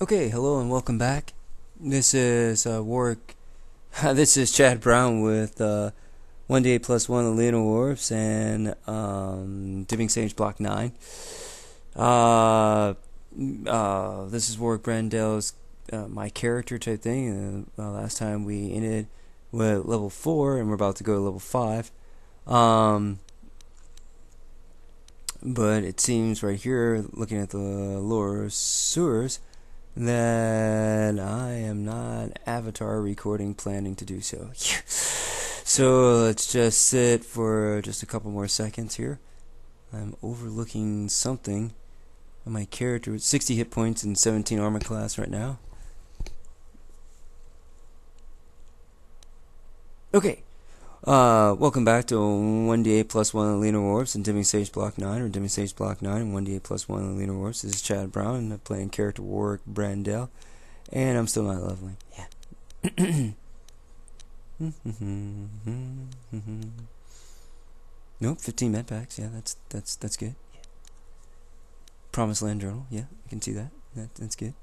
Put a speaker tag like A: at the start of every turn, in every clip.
A: Okay, hello and welcome back. This is Warwick. This is Chad Brown with 1d8 plus 1 Leaner Wharfs and Dipping Sage Block 9. This is Warric Bran Dell's my character type thing. Last time we ended with level 4 and we're about to go to level 5. But it seems right here, looking at the lower sewers, that I am not avatar recording planning to do so. So let's just sit for just a couple more seconds here. I'm overlooking something on my character with 60 hit points and 17 armor class right now. Okay. Welcome back to 1d8 plus 1 Leaner Wharfs and Dipping Sage Block 9, or Dipping Sage Block 9 and 1d8 plus 1 Leaner Wharfs. This is Chad Brown, and I'm playing character Warric Bran Dell, and I'm still not leveling. Yeah. Nope, 15 med packs. Yeah, that's good. Yeah. Promised Land Journal. Yeah, I can see that. That's good.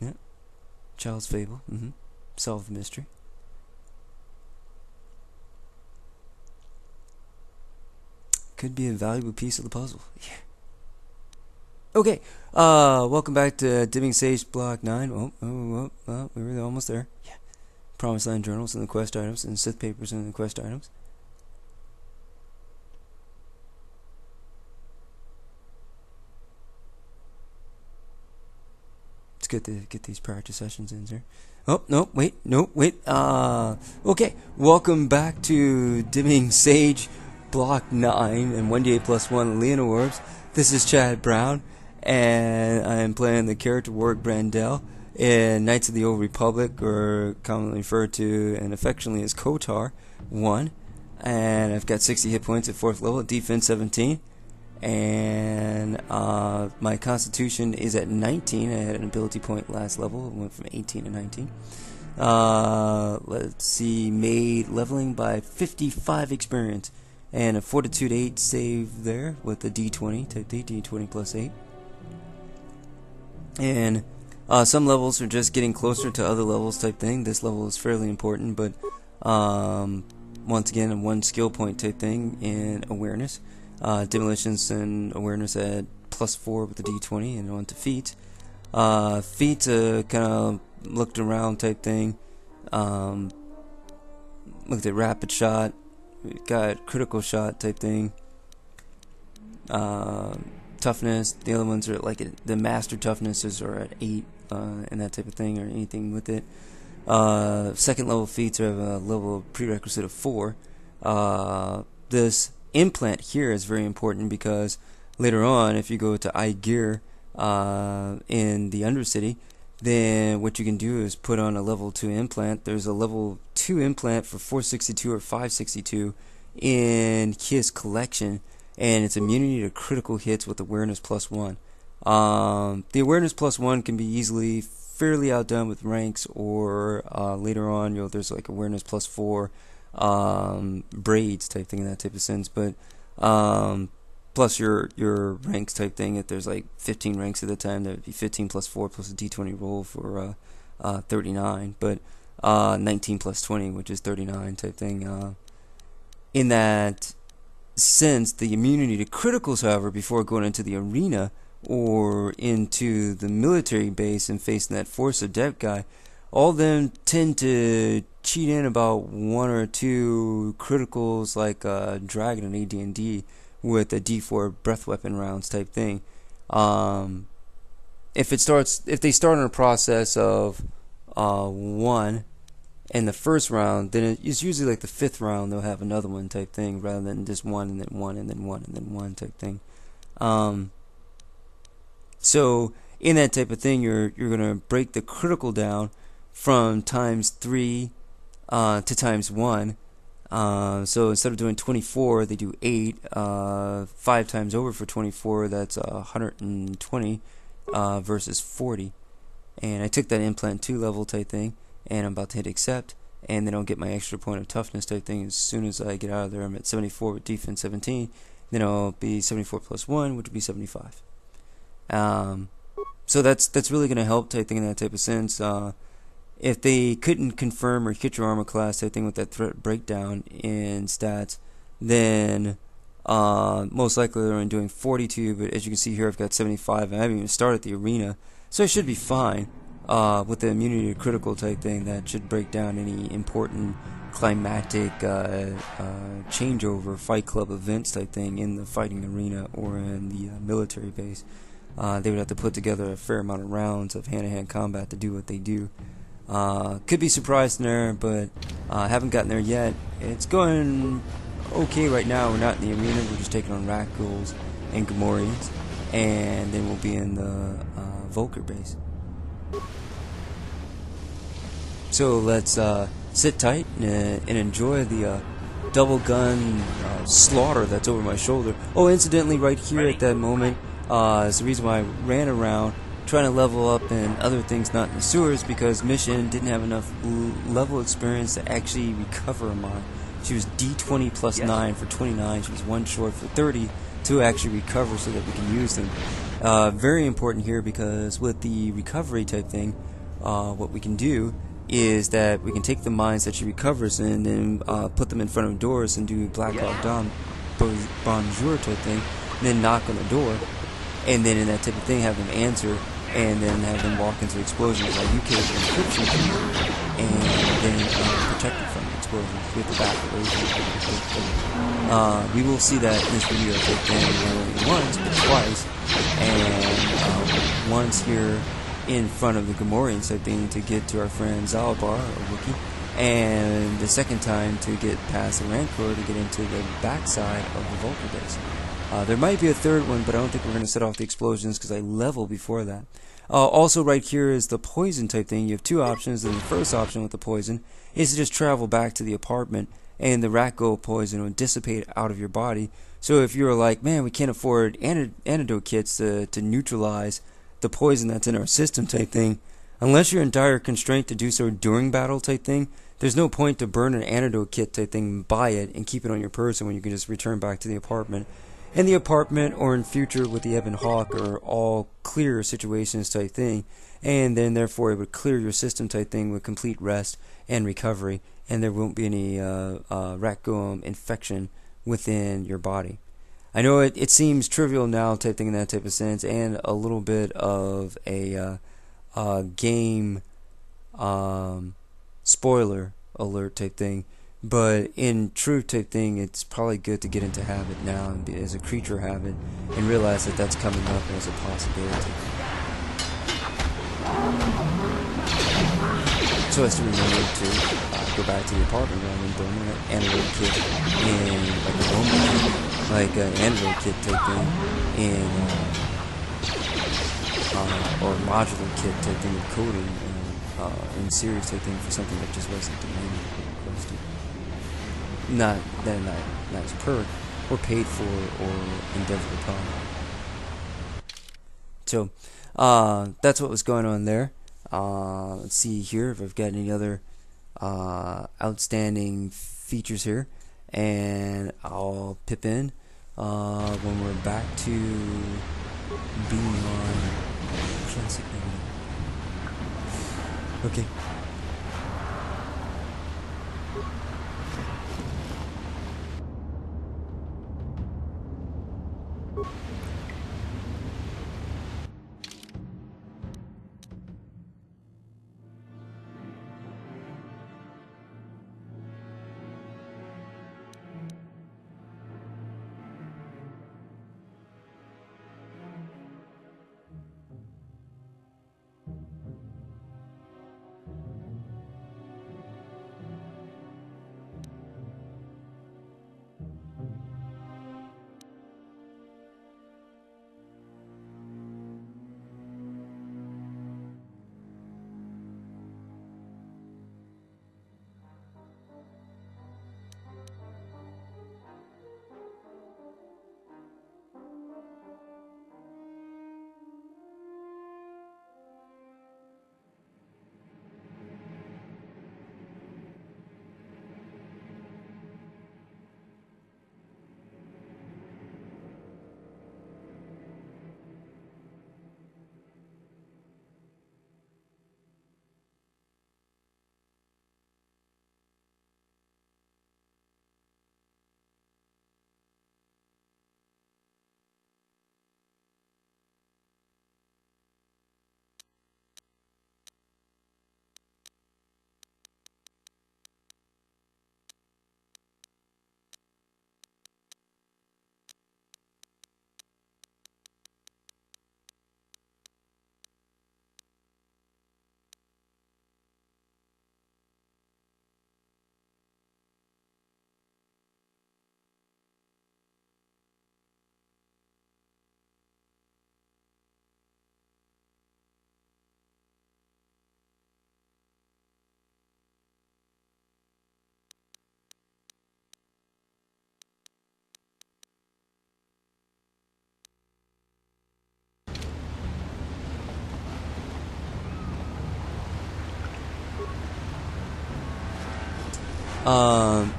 A: Yeah. Child's Fable. Solve the mystery. Could be a valuable piece of the puzzle. Yeah. Okay. Welcome back to Dipping Sage Block 9. Oh, we were almost there. Yeah. Promised Land Journals and the quest items, and Sith Papers and the quest items. It's good to get these practice sessions in there. Oh, no, wait. Okay. Welcome back to Dipping Sage Block 9 and 1d8 plus 1 Leaner Wharfs. This is Chad Brown, and I am playing the character Warric Bran Dell in Knights of the Old Republic, or commonly referred to and affectionately as KOTOR 1. And I've got 60 hit points at 4th level, defense 17. And my constitution is at 19. I had an ability point last level. It went from 18 to 19. Let's see, made leveling by 55 experience. And a fortitude 8 save there with the d20, type d20 plus 8. And some levels are just getting closer to other levels type thing. This level is fairly important, but once again, a 1 skill point type thing in awareness. Demolitions and awareness at plus 4 with the d20, and on to feats. Feats kind of looked around type thing. Looked at rapid shot. We've got critical shot type thing. Toughness. The other ones are like the master toughnesses are at 8, and that type of thing, or anything with it. Second level feats have a level prerequisite of 4. This implant here is very important because later on, if you go to Igear in the Undercity, then what you can do is put on a level 2 implant. There's a level 2 implant for 462 or 562 in his collection, and it's immunity to critical hits with awareness plus 1. The awareness plus 1 can be easily fairly outdone with ranks, or later on there's like awareness plus 4 braids type thing in that type of sense, but plus your ranks type thing. If there's like 15 ranks at the time, that would be 15 plus 4 plus a d20 roll for 39, but 19 plus 20, which is 39 type thing. In that sense, the immunity to criticals, however, before going into the arena or into the military base and facing that force of death guy, all of them tend to cheat in about 1 or 2 criticals, like Dragon and AD&D with a D4 breath weapon rounds type thing. If they start on a process of 1 in the first round, then it's usually like the 5th round they'll have another one type thing, rather than just 1 and then 1 and then 1 and then 1 type thing. So in that type of thing, you're gonna break the critical down from times 3 to times 1. So instead of doing 24, they do 8. 5 times over for 24, that's 120 versus 40. And I took that implant 2 level type thing, and I'm about to hit accept, and then I'll get my extra point of toughness type thing as soon as I get out of there. I'm at 74 with defense 17, then it'll be 74 plus 1, which would be 75. So that's really going to help type thing in that type of sense. If they couldn't confirm or hit your armor class type thing with that threat breakdown in stats, then most likely they're only doing 42, but as you can see here, I've got 75, and I haven't even started the arena, so I should be fine with the immunity to critical type thing. That should break down any important climactic changeover fight club events type thing in the fighting arena or in the military base. They would have to put together a fair amount of rounds of hand-to-hand combat to do what they do. Could be surprised there, but haven't gotten there yet. It's going okay right now. We're not in the arena. We're just taking on Rancors and Gamorreans, and then we'll be in the Volker base. So let's sit tight and enjoy the double gun slaughter that's over my shoulder. Oh, incidentally, right here at that moment is the reason why I ran around trying to level up and other things not in the sewers, because Mission didn't have enough level experience to actually recover mine. She was D20 plus 9 for 29. She was 1 short for 30 to actually recover so that we can use them. Very important here, because with the recovery type thing, what we can do is that we can take the mines that she recovers and then put them in front of doors and do Black Hawk Dom Bonjour type thing, and then knock on the door, and then in that type of thing have them answer, and then have them walk into explosions like UK encryption key, and then protect them from explosions with the back away from. We will see that in this video type thing not only once but twice, and once here in front of the Gamorreans type thing to get to our friend Zalbar or Wookiee, and the second time to get past the Rancor to get into the backside of the Volker base. There might be a third one, but I don't think we're going to set off the explosions because I level before that. Also right here is the poison type thing. You have two options, and the first option with the poison is to just travel back to the apartment, and the Ratgo poison will dissipate out of your body. So if you're like, man, we can't afford antidote kits to neutralize the poison that's in our system type thing, unless you're in dire constraint to do so during battle type thing, there's no point to burn an antidote kit type thing, buy it, and keep it on your person when you can just return back to the apartment. And the apartment, or in future with the Ebon Hawk, are all clear situations type thing, and then therefore it would clear your system type thing with complete rest and recovery, and there won't be any Ratgoum infection within your body. I know it seems trivial now type thing in that type of sense, and a little bit of a game spoiler alert type thing, but in truth type thing, it's probably good to get into habit now and as a creature habit, and realize that that's coming up as a possibility. So as to remember to go back to the apartment rather than burning an antidote kit in like a home, like an antidote kit type thing in or modular kit type thing with coding in series type thing for something that just wasn't demanded or requested. Not as perk or paid for or endeavored upon. So that's what was going on there. Let's see here if I've got any other outstanding features here, and I'll pip in when we're back to being on classic mode. Okay.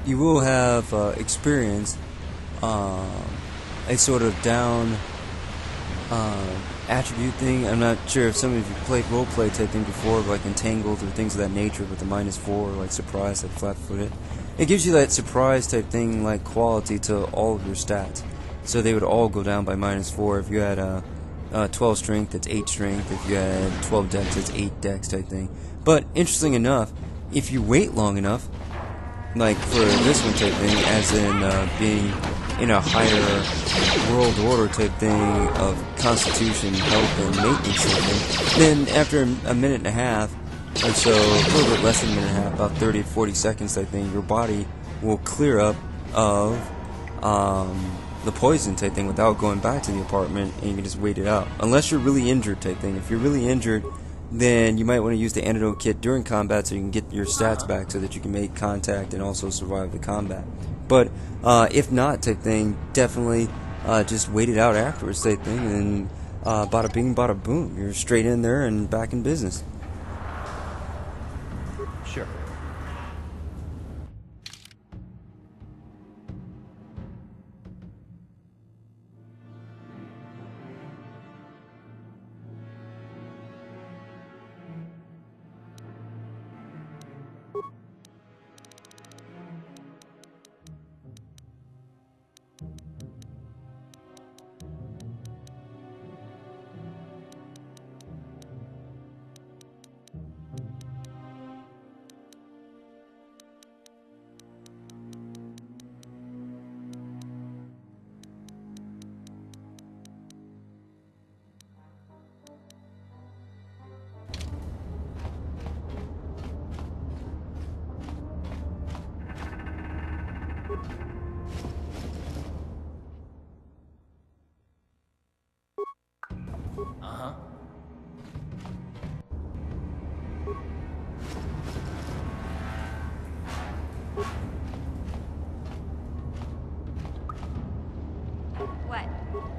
A: you will have experienced a sort of down attribute thing. I'm not sure if some of you played roleplay type thing before, like Entangled or things of that nature, with the -4, like Surprise, like Flat-footed. It gives you that surprise type thing, like quality to all of your stats. So they would all go down by -4. If you had 12 strength, it's 8 strength. If you had 12 dex, it's 8 dex type thing. But interesting enough, if you wait long enough, like for this one type thing, as in being in a higher world order type thing of constitution, health, and maintenance type thing, then after a minute and a half, or so, a little bit less than a minute and a half, about 30 to 40 seconds type thing, your body will clear up of the poison type thing without going back to the apartment, and you can just wait it out. Unless you're really injured type thing. If you're really injured, then you might want to use the antidote kit during combat so you can get your stats back so that you can make contact and also survive the combat. But if not type thing, definitely just wait it out afterwards type thing, and bada bing, bada boom. You're straight in there and back in business.
B: Sure. Uh-huh.
C: What?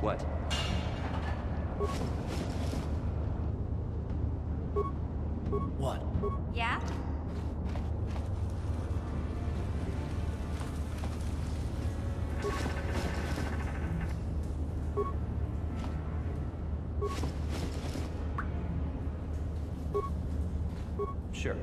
B: What? What?
C: Yeah?
B: Sure.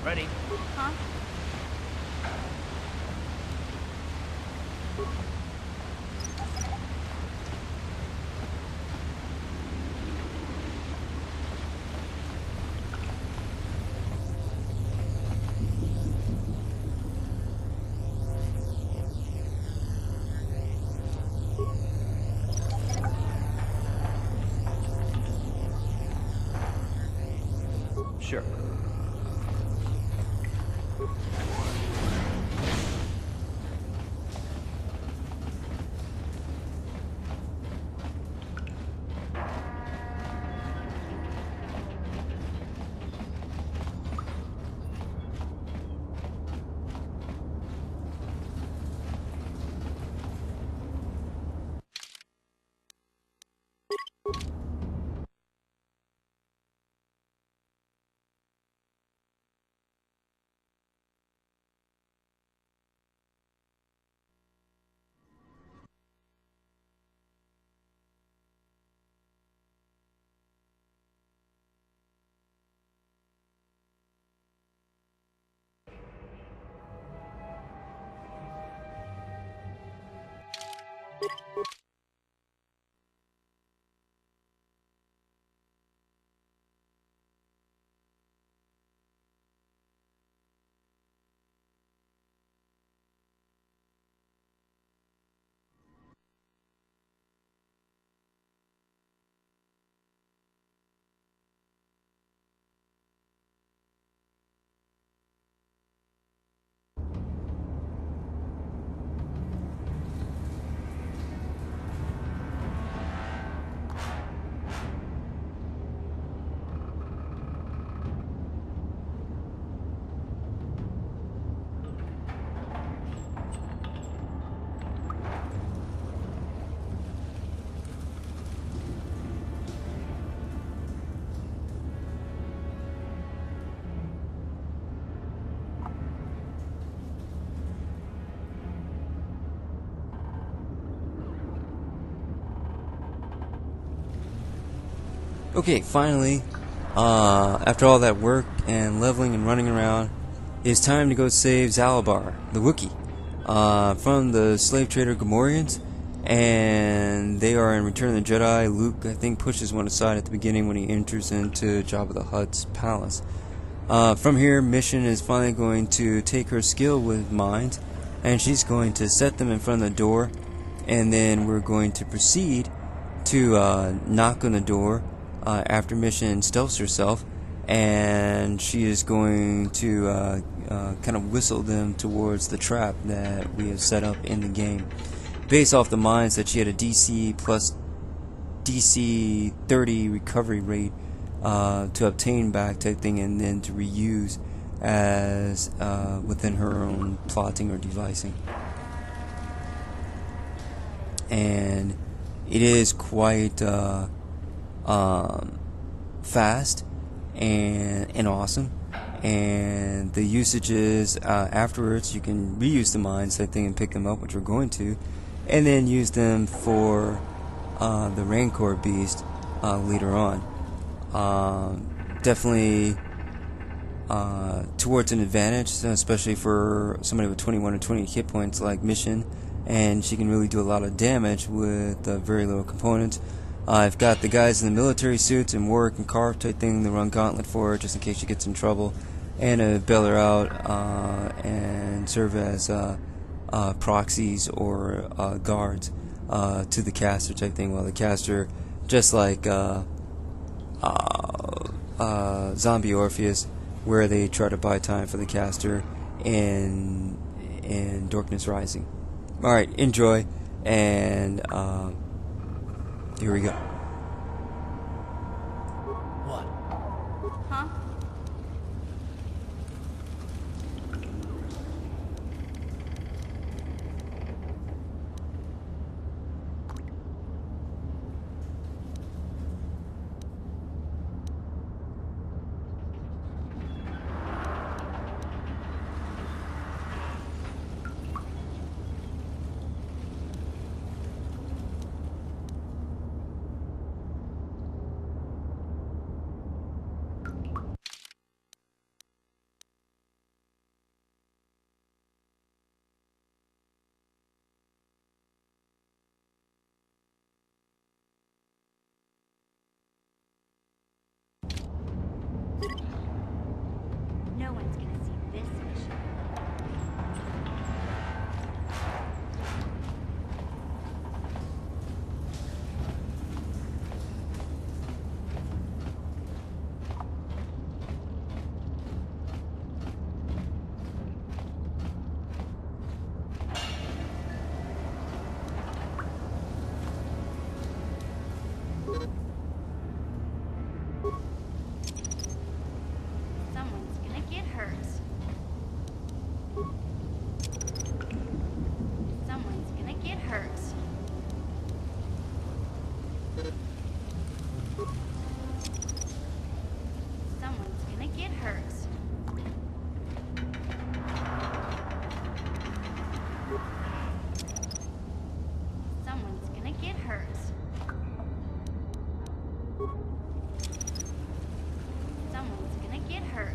B: Ready?
C: Huh?
B: Sure.
A: Okay, finally, after all that work and leveling and running around, it's time to go save Zalabar, the Wookiee, from the slave trader Gamorreans, and they are in Return of the Jedi. Luke, I think, pushes one aside at the beginning when he enters into Jabba the Hutt's palace. From here, Mission is finally going to take her skill with mines, and she's going to set them in front of the door, and then we're going to proceed to knock on the door after Mission stealths herself, and she is going to kind of whistle them towards the trap that we have set up in the game. Based off the mines that she had a DC plus DC 30 recovery rate to obtain back type thing, and then to reuse as within her own plotting or devising. And it is quite fast and awesome, and the usages afterwards, you can reuse the mines type thing and pick them up, which we're going to, and then use them for the Rancor Beast later on. Definitely towards an advantage, especially for somebody with 21 or 20 hit points like Mission, and she can really do a lot of damage with very little components. I've got the guys in the military suits and Warric and Carve type thing to run gauntlet for her, just in case she gets in trouble, and bail her out and serve as proxies or guards to the caster type thing, while the caster, just like Zombie Orpheus, where they try to buy time for the caster in Darkness Rising. Alright, enjoy, and here we go.
B: What?
C: Huh? No one's gonna see this mission. Someone's gonna get hurt. Someone's gonna get hurt. Someone's gonna get hurt. Someone's gonna get hurt. Someone's gonna get hurt.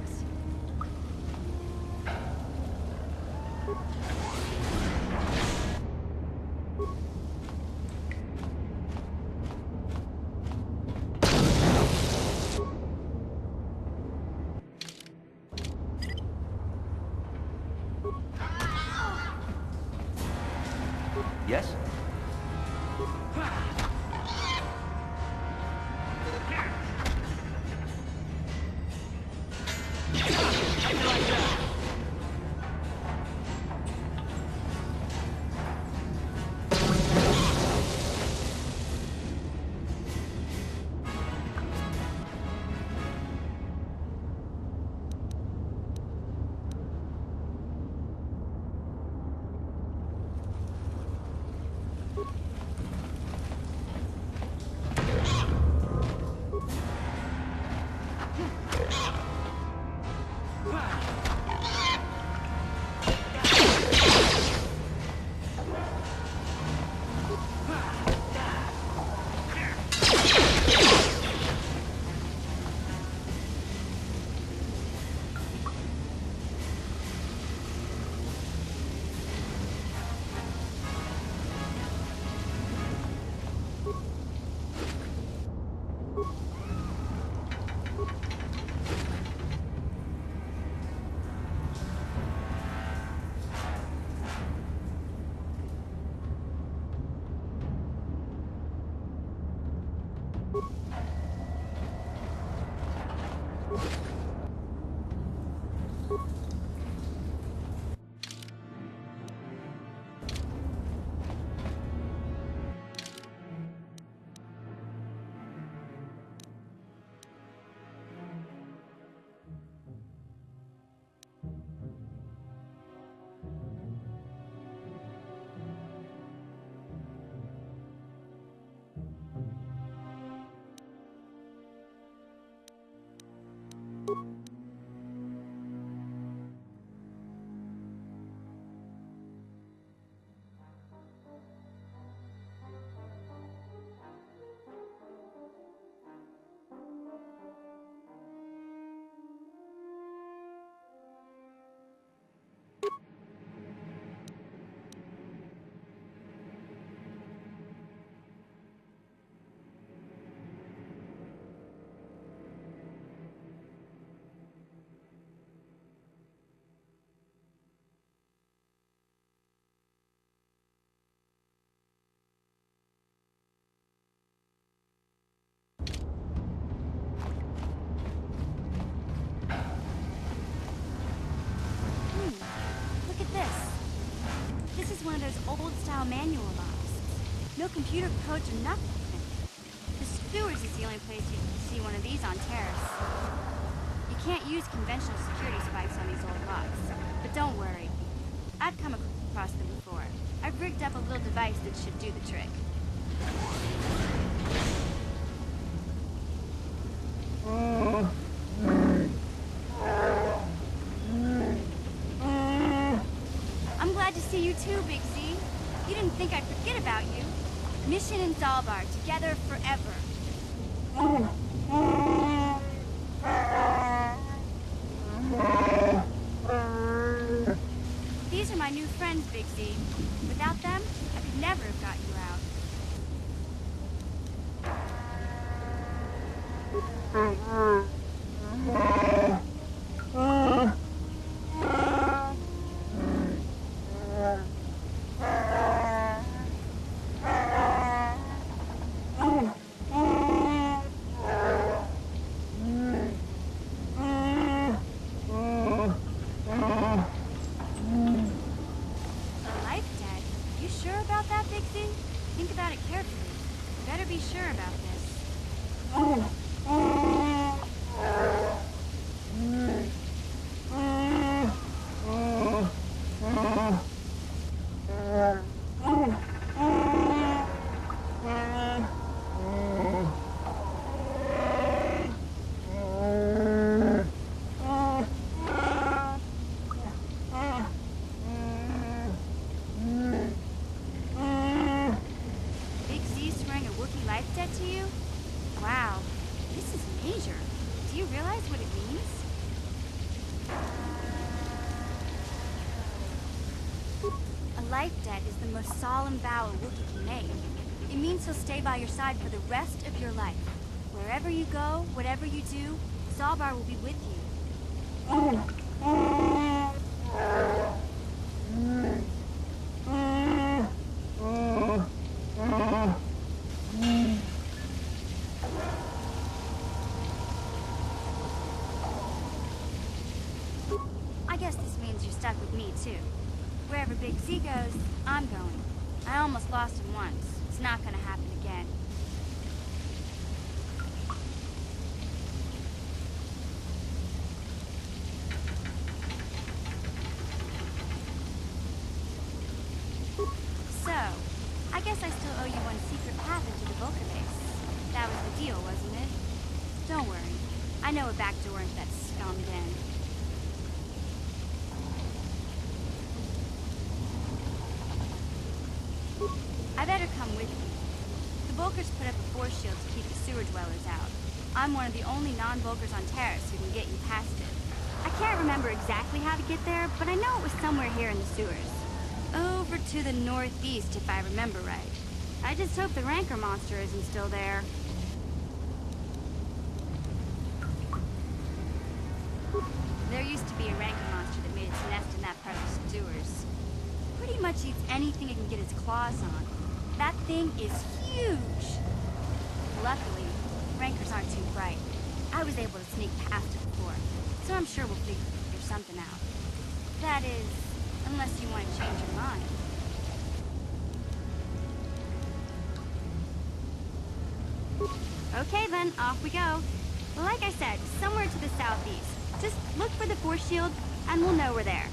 B: Yes?
C: one of those old-style manual locks. No computer codes or nothing. The sewers is the only place you can see one of these on Terrace. You can't use conventional security spikes on these old locks. But don't worry. I've come across them before. I've rigged up a little device that should do the trick. I'm glad to see you too, Big Z. You didn't think I'd forget about you. Mission and Zalbar, together forever. These are my new friends, Big Z. Without them, I could never have got you out. Think about it carefully. You better be sure about this. To you? Wow, this is major. Do you realize what it means? A life debt is the most solemn vow a Wookiee can make. It means he'll stay by your side for the rest of your life. Wherever you go, whatever you do, Zalbar will be with you. I guess this means you're stuck with me, too. Wherever Big Z goes, I'm going. I almost lost him once. It's not gonna happen again. So, I guess I still owe you one secret path into the Vulcan base. That was the deal, wasn't it? Don't worry. I know a back door into that scum den. I better come with you. The Vulkars put up a force shield to keep the sewer dwellers out. I'm one of the only non-Vulkars on Terrace who can get you past it. I can't remember exactly how to get there, but I know it was somewhere here in the sewers. Over to the northeast, if I remember right. I just hope the Rancor monster isn't still there. There used to be a Rancor monster that made its nest in that part of the sewers. Pretty much eats anything it can get its claws on. That thing is huge! Luckily, Rancors aren't too bright. I was able to sneak past it before, so I'm sure we'll figure something out. That is, unless you want to change your mind. Okay then, off we go. Like I said, somewhere to the southeast. Just look for the force shield, and we'll know we're there.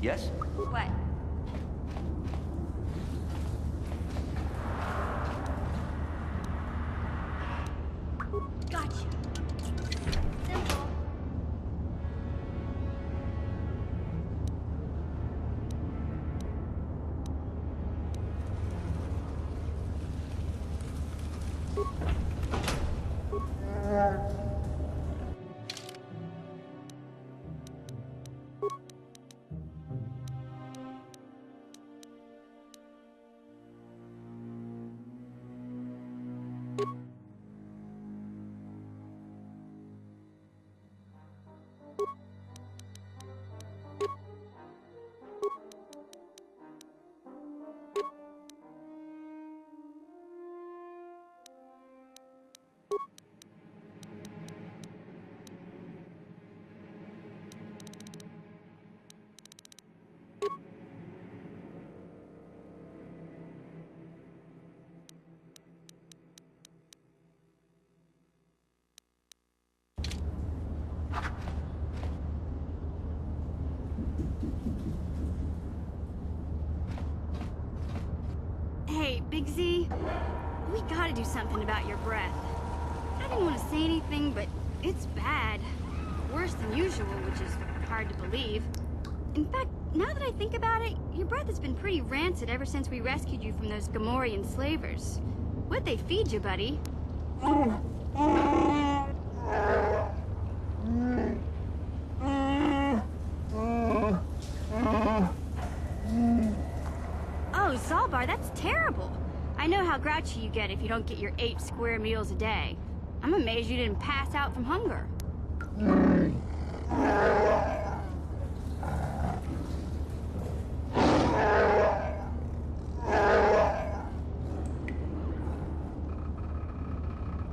B: Yes?
C: What? Gotcha. Simple. Hey, Big Z, we gotta do something about your breath. I didn't want to say anything, but it's bad. Worse than usual, which is hard to believe. In fact, now that I think about it, your breath has been pretty rancid ever since we rescued you from those Gamorrean slavers. What'd they feed you, buddy? Oh, Zalbar, that's terrible. I know how grouchy you get if you don't get your 8 square meals a day. I'm amazed you didn't pass out from hunger.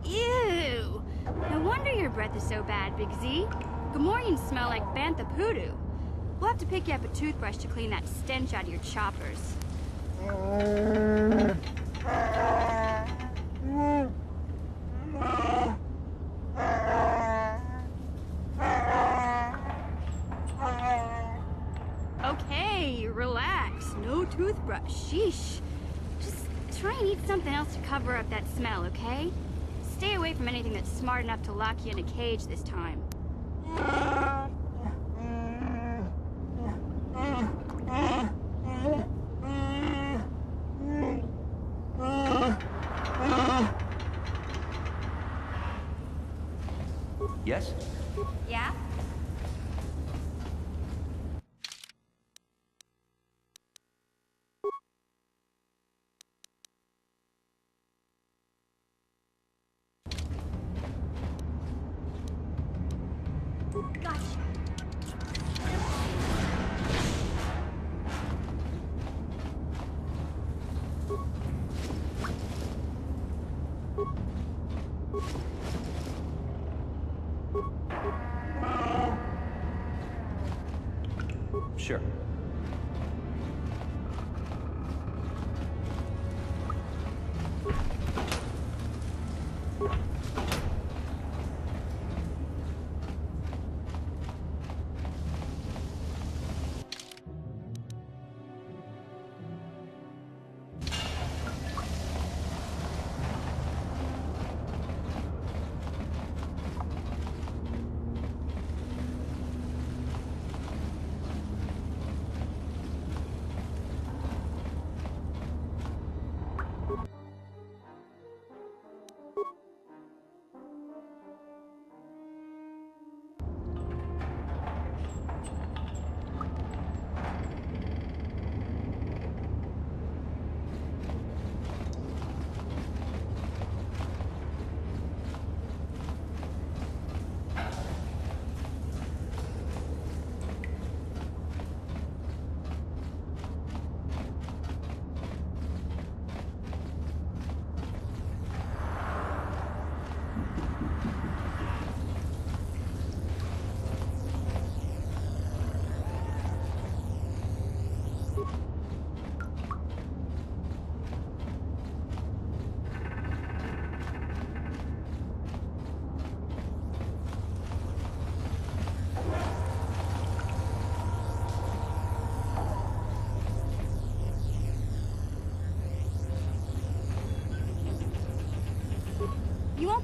C: Ew! No wonder your breath is so bad, Big Z. Gamorreans smell like bantha poodoo. We'll have to pick you up a toothbrush to clean that stench out of your choppers. Okay, relax. No toothbrush. Sheesh. Just try and eat something else to cover up that smell, okay? Stay away from anything that's smart enough to lock you in a cage this time.
B: Yes?
C: Yeah? Gotcha.
B: Sure.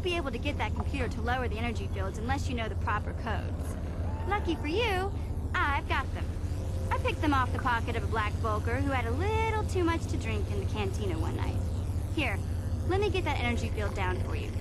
C: be able to get that computer to lower the energy fields unless you know the proper codes. Lucky for you, I've got them. I picked them off the pocket of a black Volker who had a little too much to drink in the cantina one night. Here, let me get that energy field down for you.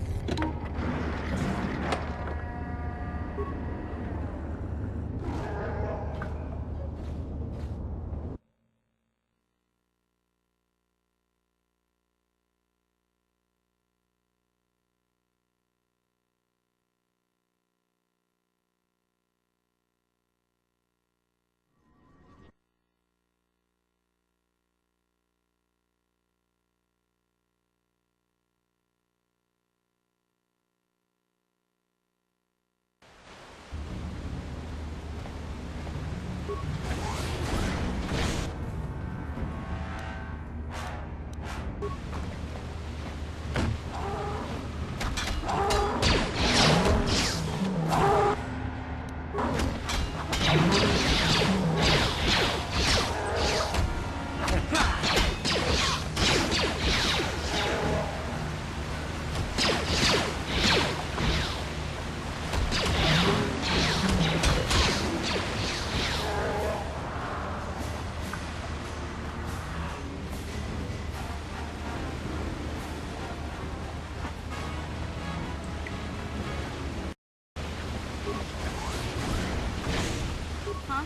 C: Huh?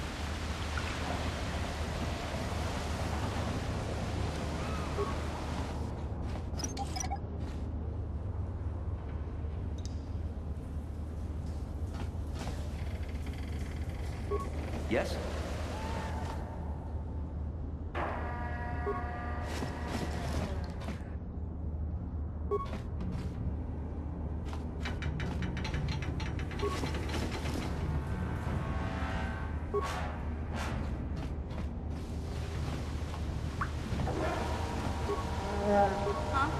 B: Yes?
C: Huh?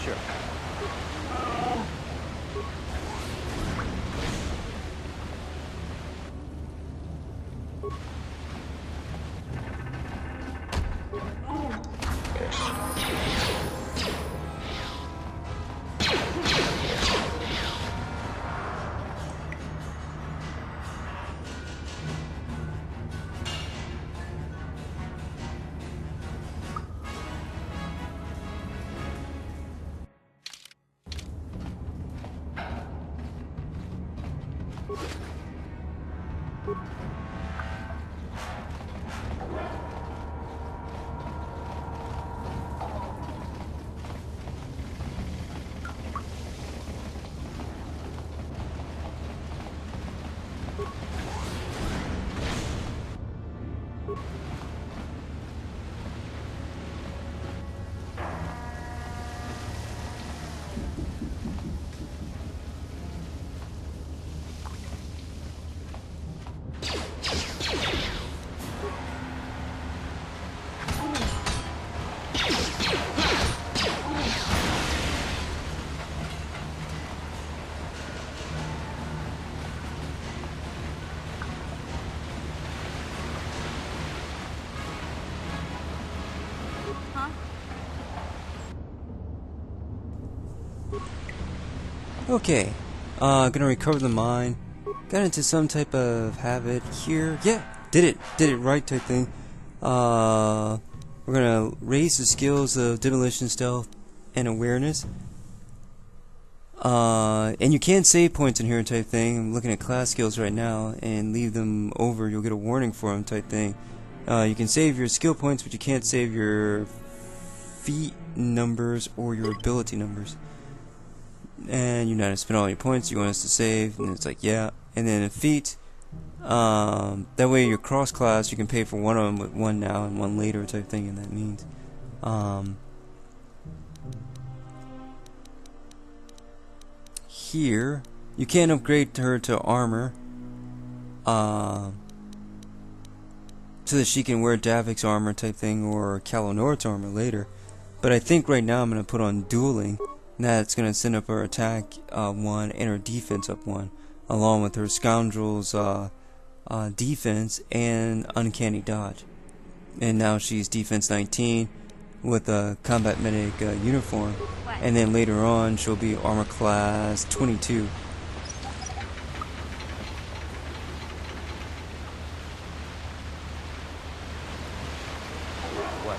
B: Sure.
C: Huh?
A: Okay, gonna recover the mine. Got into some type of habit here. Yeah, did it right type thing. We're gonna raise the skills of demolition, stealth, and awareness. And you can save points in here type thing. I'm looking at class skills right now and leave them over. You'll get a warning for them type thing. You can save your skill points, but you can't save your feat numbers or your ability numbers. And you're not going to spend all your points. You want us to save, and it's like, yeah. And then a feat, that way your cross class, you can pay for one of them with one now and one later type thing, and that means here you can upgrade her to armor, so that she can wear Davik's armor type thing or Kalonord's armor later. But I think right now I'm going to put on dueling. That's going to send up her attack 1 and her defense up 1, along with her scoundrel's defense and uncanny dodge. And now she's defense 19 with a combat medic uniform. And then later on she'll be armor class 22.
B: What?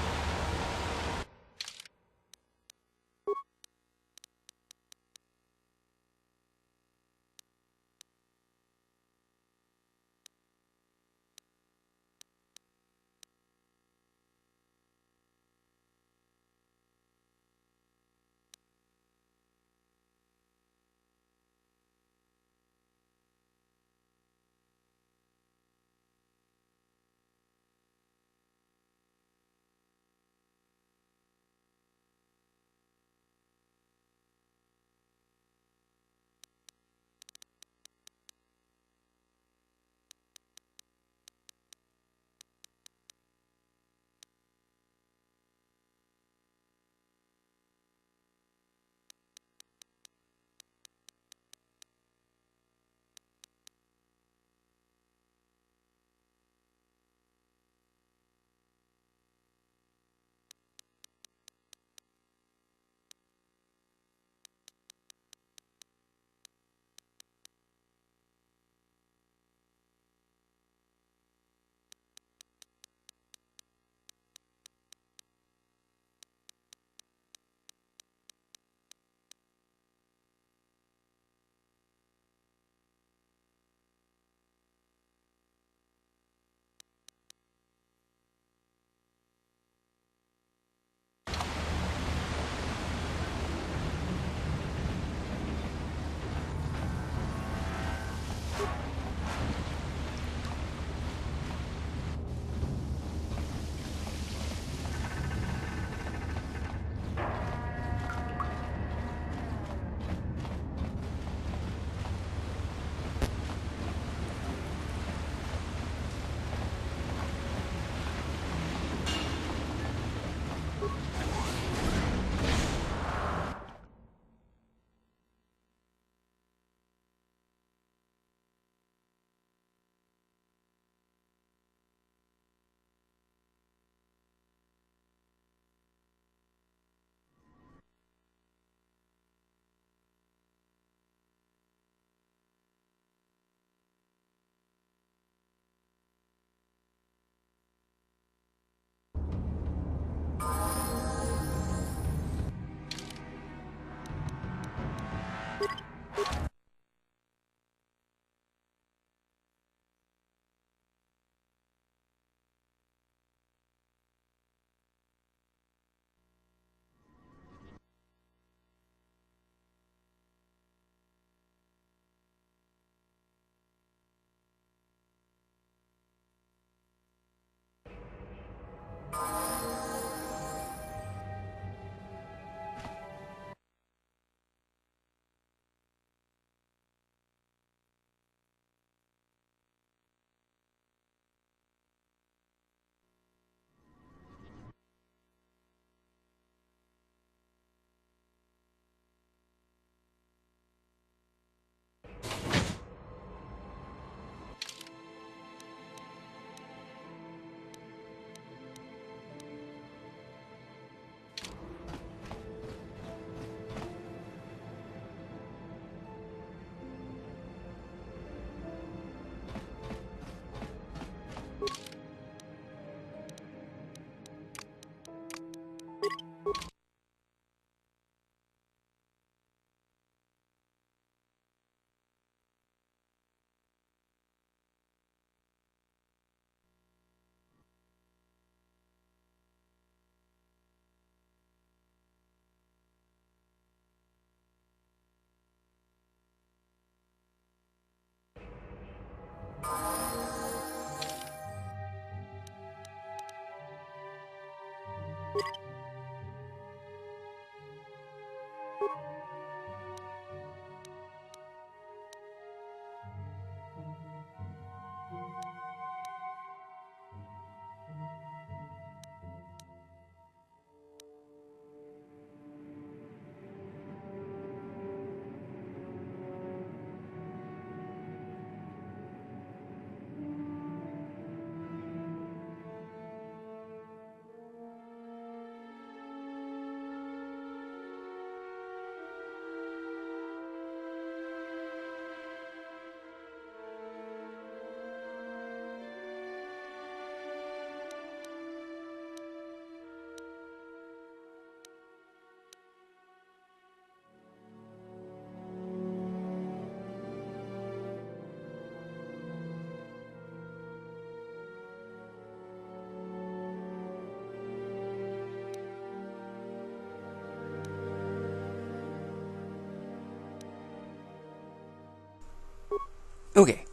A: Okay,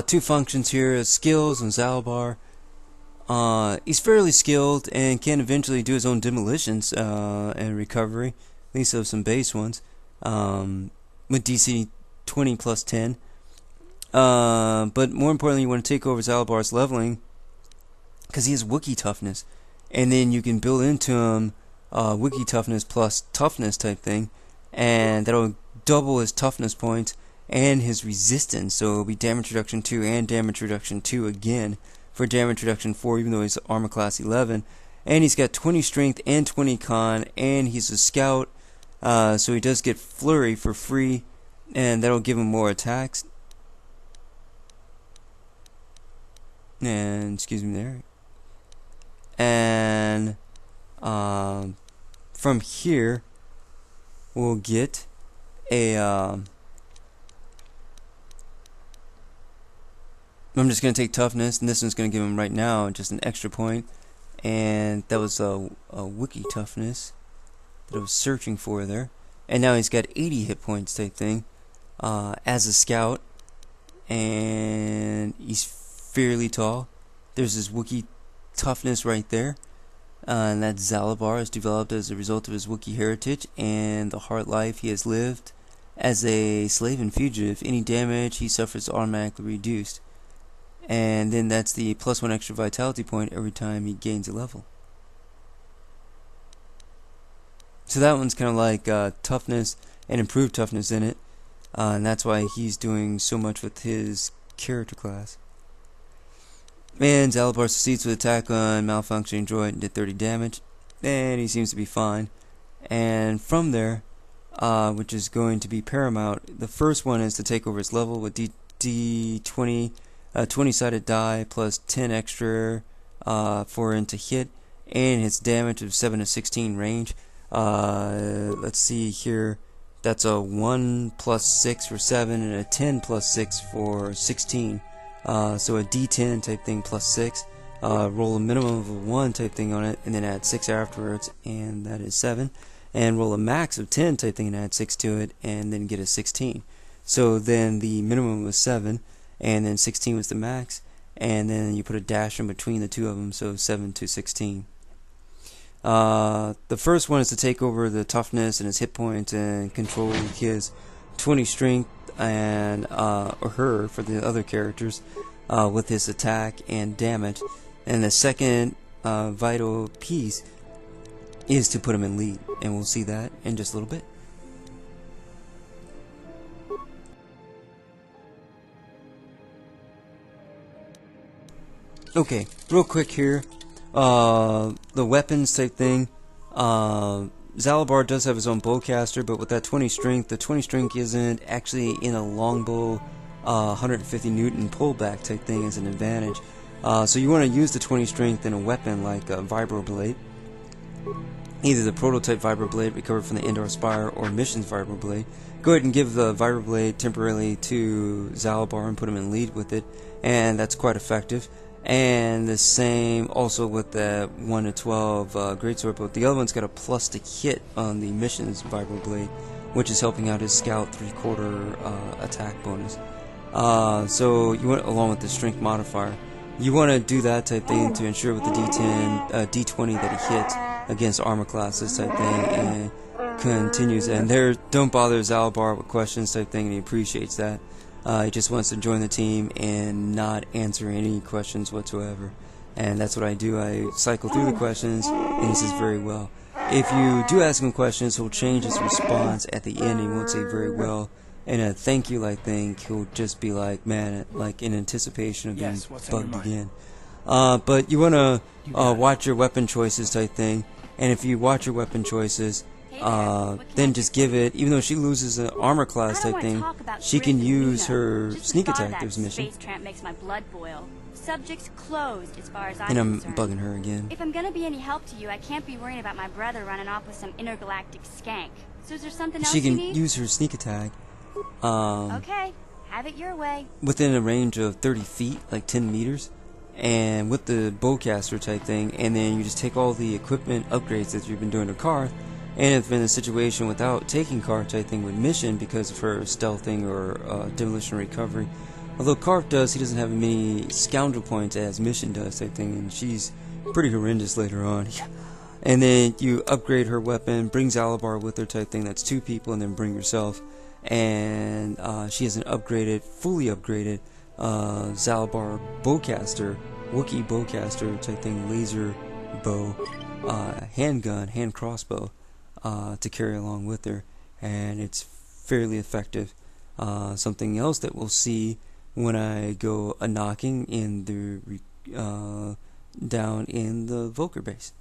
A: two functions here, skills and Zalabar. He's fairly skilled and can eventually do his own demolitions and recovery, at least of some base ones, with DC 20 plus 10. But more importantly, you want to take over Zalabar's leveling because he has Wookiee toughness, and then you can build into him Wookiee toughness plus toughness type thing, and that'll double his toughness points and his resistance. So it'll be damage reduction 2 and damage reduction 2 again for damage reduction 4, even though he's armor class 11. And he's got 20 strength and 20 con, and he's a scout, so he does get flurry for free, and that'll give him more attacks. And excuse me there. And from here we'll get a I'm just going to take toughness, and this one's going to give him right now just an extra point, and that was a Wookiee toughness that I was searching for there. And now he's got 80 hit points type thing as a scout, and he's fairly tall. There's his Wookiee toughness right there, and that Zalabar is developed as a result of his Wookiee heritage and the hard life he has lived as a slave and fugitive. Any damage he suffers is automatically reduced, and then that's the +1 extra vitality point every time he gains a level. So that one's kind of like toughness and improved toughness in it, and that's why he's doing so much with his character class. And Zalabar succeeds with attack on malfunctioning droid and did 30 damage, and he seems to be fine. And from there, which is going to be paramount, the first one is to take over his level with D20, 20-sided die plus 10 extra for him to hit, and his damage of 7 to 16 range. Let's see here, that's a 1 plus 6 for 7 and a 10 plus 6 for 16. So a D10 type thing plus 6, roll a minimum of a 1 type thing on it, and then add 6 afterwards, and that is 7. And roll a max of 10 type thing and add 6 to it, and then get a 16. So then the minimum was 7, and then 16 was the max, and then you put a dash in between the two of them, so 7 to 16. The first one is to take over the toughness and his hit points and control his 20 strength and or her for the other characters with his attack and damage. And the second vital piece is to put him in lead, and we'll see that in just a little bit. Okay, real quick here, the weapons type thing. Zalabar does have his own bowcaster, but with that 20 strength, the 20 strength isn't actually in a longbow 150 Newton pullback type thing as an advantage. So you want to use the 20 strength in a weapon like a vibroblade, either the prototype vibroblade recovered from the Endor Spire or Mission's vibroblade. Go ahead and give the vibroblade temporarily to Zalabar and put him in lead with it, and that's quite effective. And the same also with the 1 to 12 greatsword, but the other one's got a plus to hit on the Mission's vibroblade, which is helping out his scout 3/4 attack bonus. So you want, along with the strength modifier, you want to do that type thing to ensure with the D10, D20 that he hits against armor classes type thing, and continues. And there, don't bother Zalabar with questions type thing, and he appreciates that. He just wants to join the team and not answer any questions whatsoever. And that's what I do. I cycle through the questions, and he says very well. If you do ask him questions, he'll change his response at the end. He won't say very well. And a thank you like thing, he'll just be like, man, like in anticipation of being bugged again. But you want to watch your weapon choices type thing. And if you watch your weapon choices, then just give it, even though she loses an armor class type thing, she can use her sneak attack this mission.
C: Makes my blood boil. Subject's closed as far as
A: And I'm bugging her again.
C: If I'm gonna be any help to you, I can't be worrying about my brother running off with some intergalactic skank. So is there something else
A: she can
C: you need?
A: use her sneak attack
C: Okay, have it your way.
A: within a range of 30 feet, like 10 meters, and with the bowcaster type thing, and then you just take all the equipment upgrades that you've been doing to Karth. And if in a situation without taking Karth type thing with Mission because of her stealthing or demolition recovery, Although Karf does, he doesn't have as many scoundrel points as Mission does, I think, and she's pretty horrendous later on. And then you upgrade her weapon, bring Zalabar with her type thing, that's 2 people, and then bring yourself. And she has an upgraded, fully upgraded Zalabar bowcaster, Wookiee bowcaster type thing, laser bow, handgun, hand crossbow to carry along with her, and it's fairly effective. Something else that we'll see when I go a knocking in the down in the Volker base.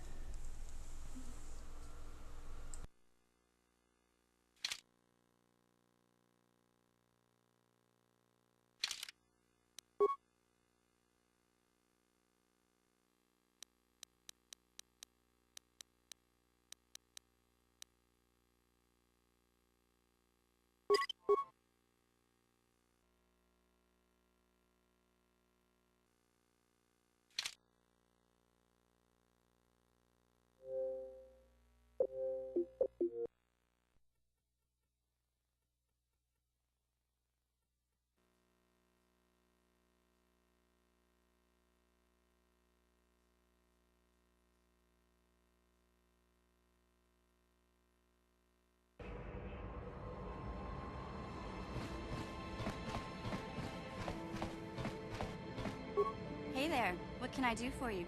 C: Hey there, what can I do for you?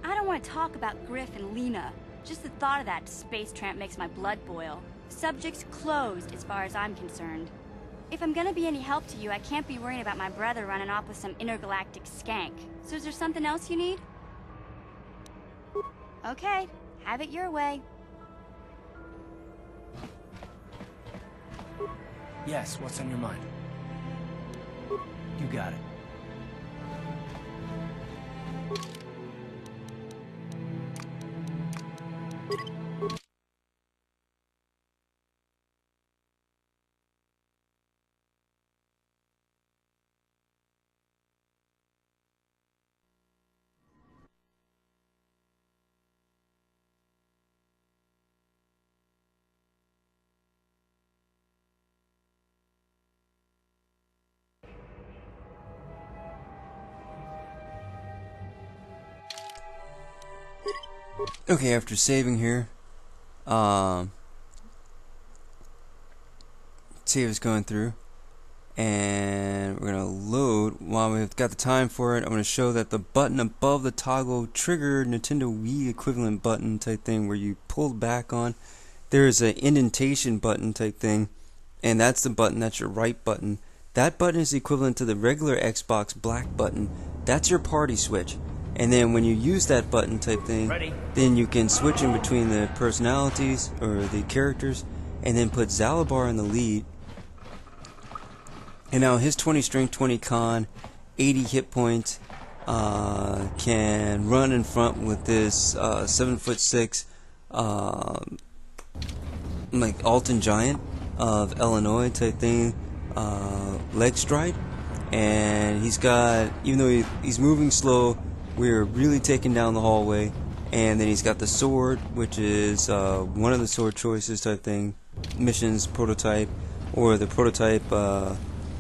C: I don't want to talk about Griff and Lena. Just the thought of that space tramp makes my blood boil. Subject's closed as far as I'm concerned. If I'm gonna be any help to you, I can't be worrying about my brother running off with some intergalactic skank. So is there something else you need? Okay, have it your way.
D: Yes, what's on your mind? You got it.
A: Okay, after saving here, save is going through, and we're gonna load. While we've got the time for it, I'm gonna show that the button above the toggle trigger Nintendo Wii equivalent button type thing, where you pull back on, there's an indentation button type thing, and that's the button. That's your right button. That button is equivalent to the regular Xbox black button. That's your party switch. And then when you use that button type thing, then you can switch in between the personalities or the characters, and then put Zalabar in the lead. And now his 20 strength, 20 con, 80 hit points, can run in front with this 7'6", like Alton Giant of Illinois type thing, leg stride. And he's got, even though he's moving slow, we're really taking down the hallway. And then he's got the sword, which is one of the sword choices type thing, missions prototype, or the prototype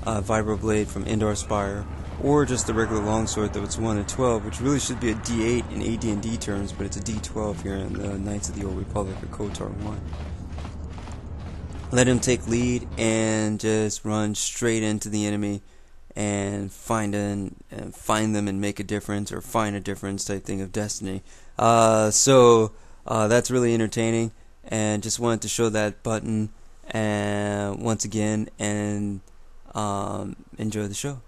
A: vibroblade from Endar Spire, or just the regular longsword that's 1 to 12, which really should be a D8 in AD&D terms, but it's a D12 here in the Knights of the Old Republic or KOTOR 1. Let him take lead and just run straight into the enemy and find them and make a difference, or find a difference type thing of destiny. So that's really entertaining, and just wanted to show that button once again, and enjoy the show.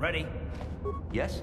B: Ready? Yes?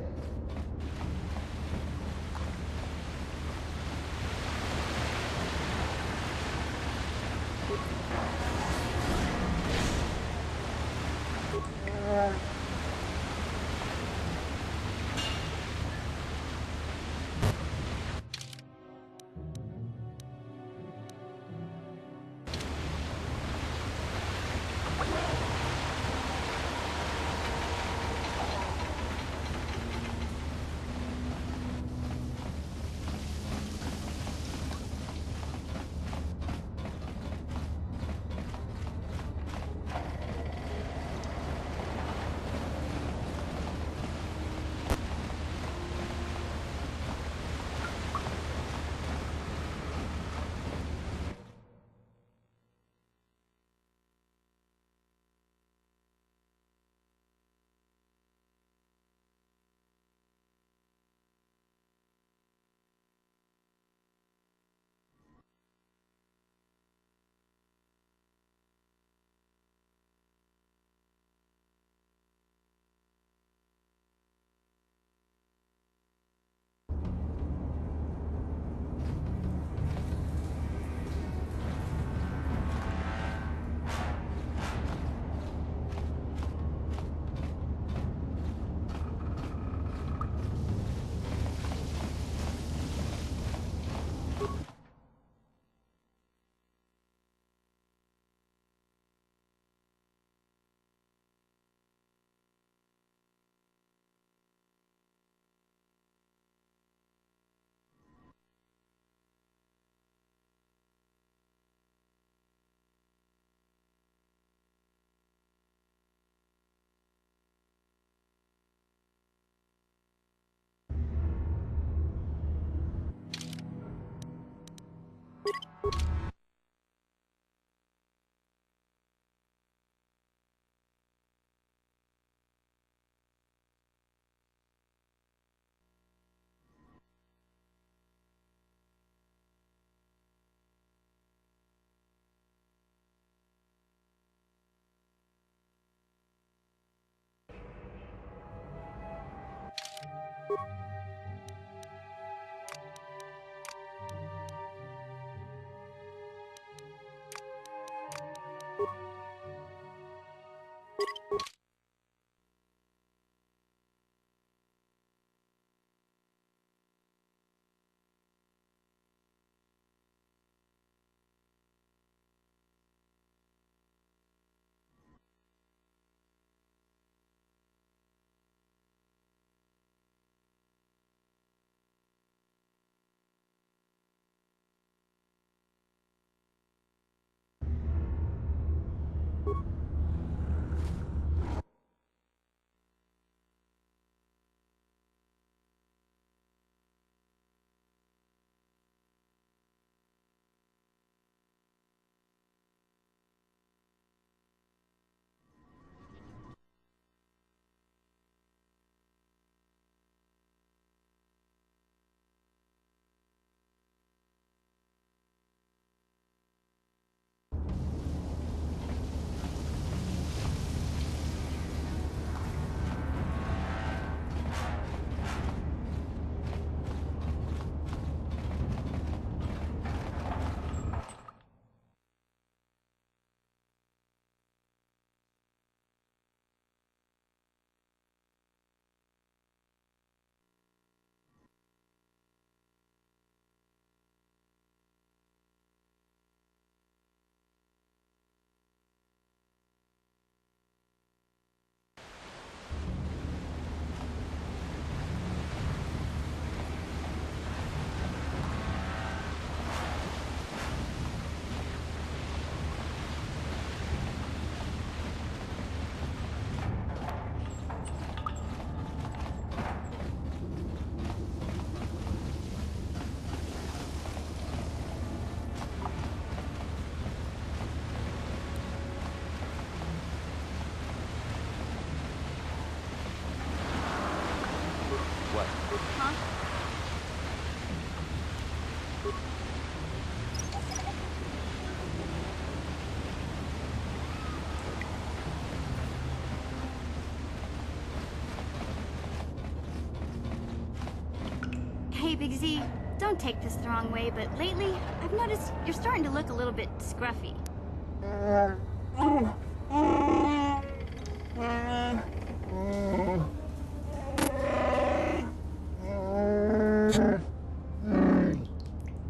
C: Big Z, don't take this the wrong way, but lately, I've noticed you're starting to look a little bit scruffy.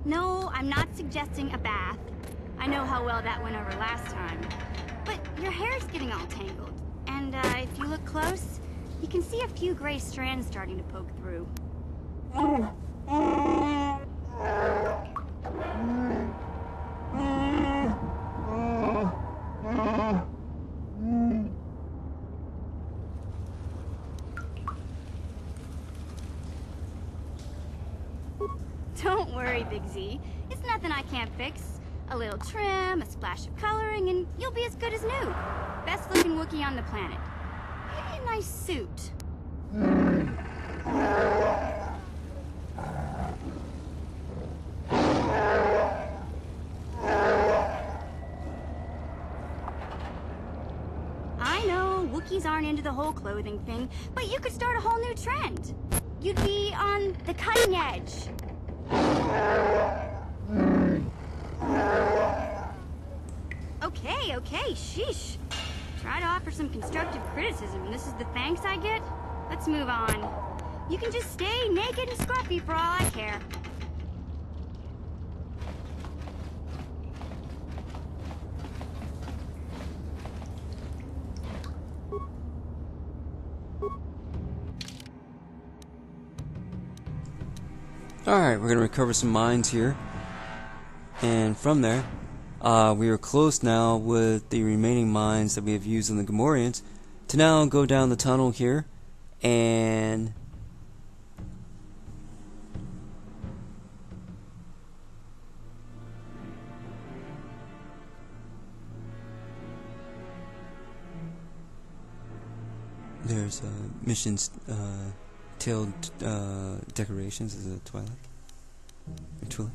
C: No, I'm not suggesting a bath. I know how well that went over last time. But your hair's getting all tangled. And if you look close, you can see a few gray strands starting to poke through. Don't worry, Big Z. It's nothing I can't fix. A little trim, a splash of coloring, and you'll be as good as new. Best looking Wookiee on the planet. Maybe a nice suit. I know, Wookiees aren't into the whole clothing thing, but you could start a whole new trend. You'd be on the cutting edge. Okay, sheesh. Try to offer some constructive criticism, and this is the thanks I get? Let's move on. You can just stay naked and scruffy for all I care.
A: Alright, we're going to recover some mines here. And from there, we are close now with the remaining mines that we have used in the Gamorreans to now go down the tunnel here and there's missions tailed decorations as a Twilight or Twilight.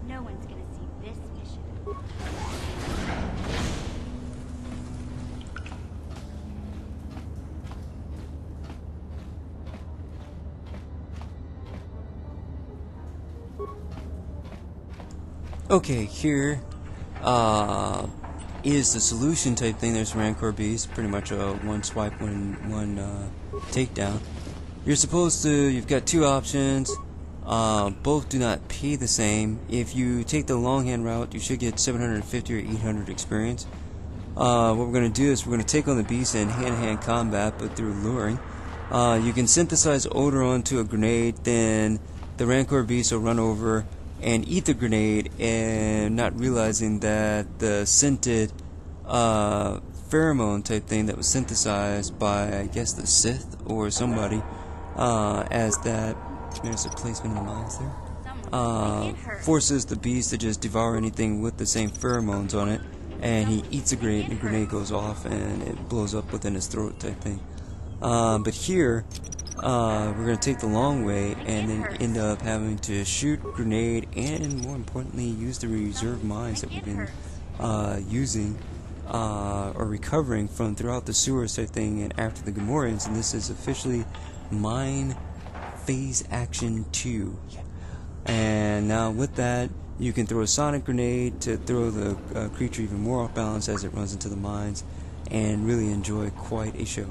C: No one's gonna see this mission.
A: Okay, here is the solution type thing. There's Rancor Beast, pretty much a one swipe, one takedown. You're supposed to, you've got two options. Both do not pay the same. If you take the longhand route, you should get 750 or 800 experience. What we're going to do is we're going to take on the beast in hand-to-hand combat, but through luring. You can synthesize odor onto a grenade, then the Rancor Beast will run over and eat the grenade, and not realizing that the scented pheromone type thing that was synthesized by, I guess, the Sith or somebody, as that, there's a placement in the mines there, forces the beast to just devour anything with the same pheromones on it, and he eats a grenade, and the grenade goes off and it blows up within his throat type thing. But here, we're going to take the long way and then end up having to shoot, grenade, and more importantly use the reserve mines that we've been using or recovering from throughout the sewers type thing and after the Gamorreans, and this is officially Mine Phase Action 2. And now with that, you can throw a sonic grenade to throw the creature even more off balance as it runs into the mines, and really enjoy quite a show.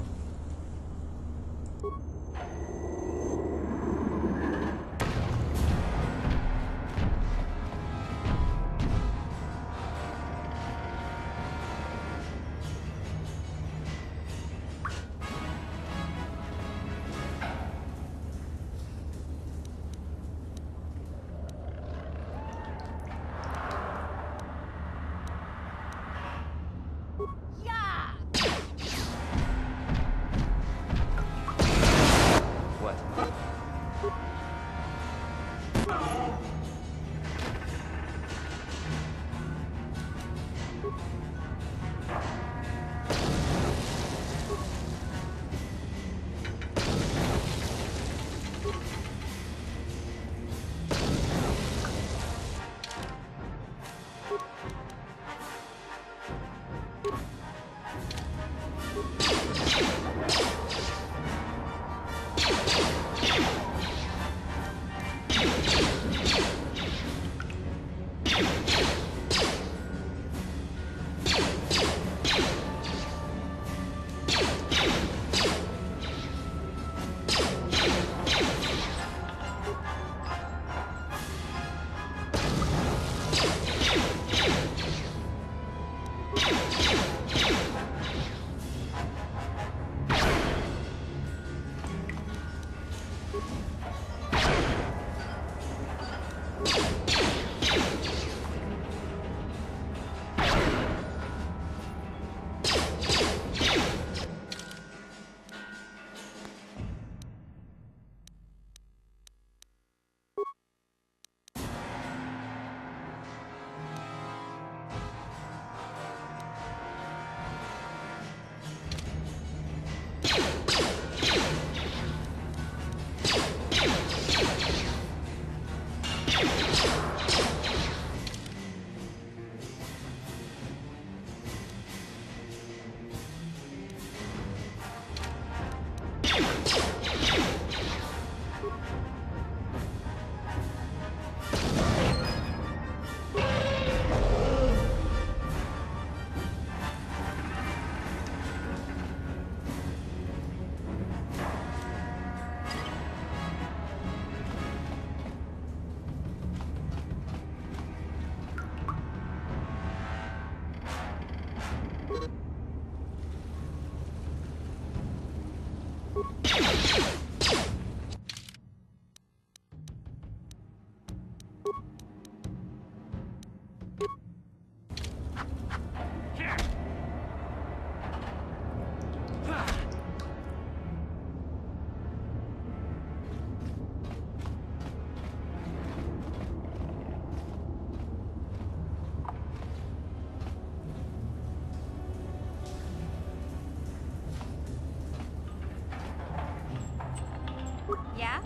C: Yeah?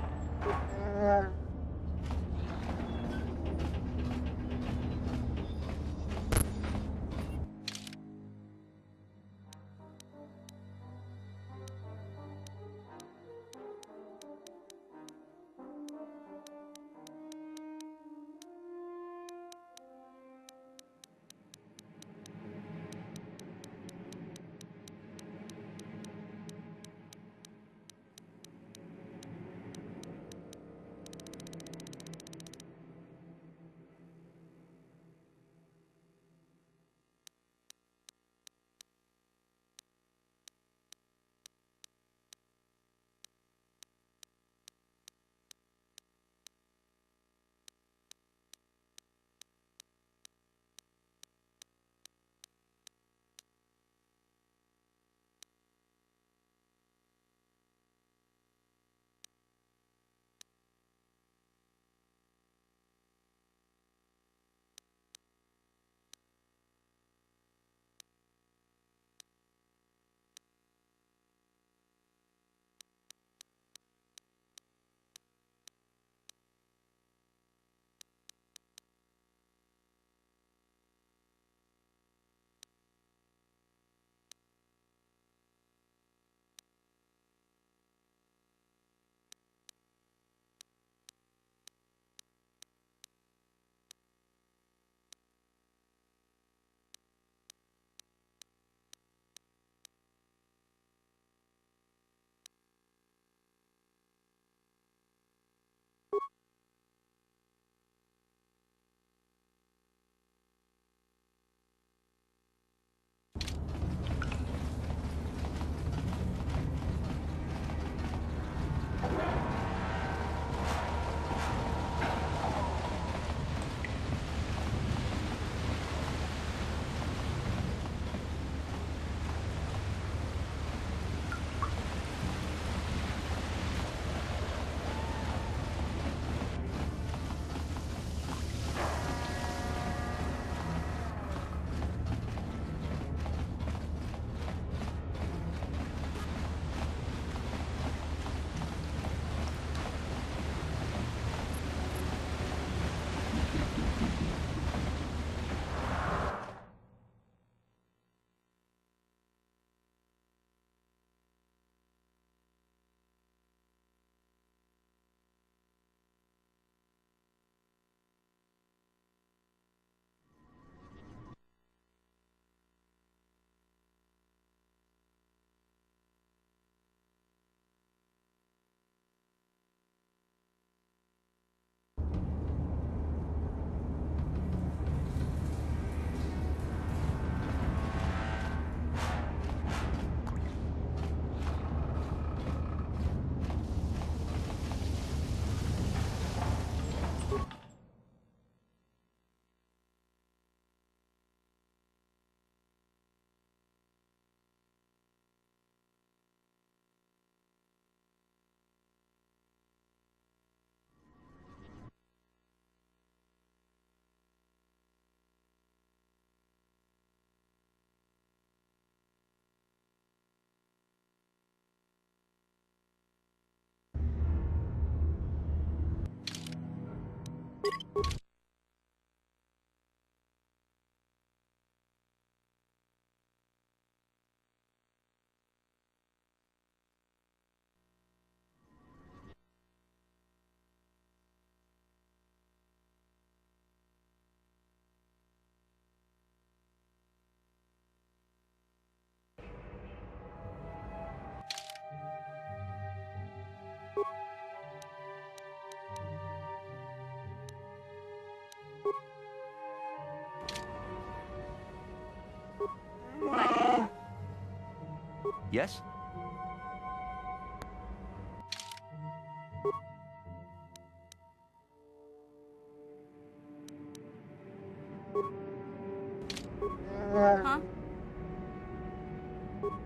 B: Yes?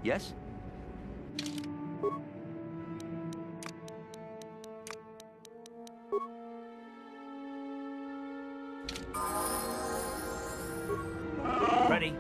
B: Yes? Ready.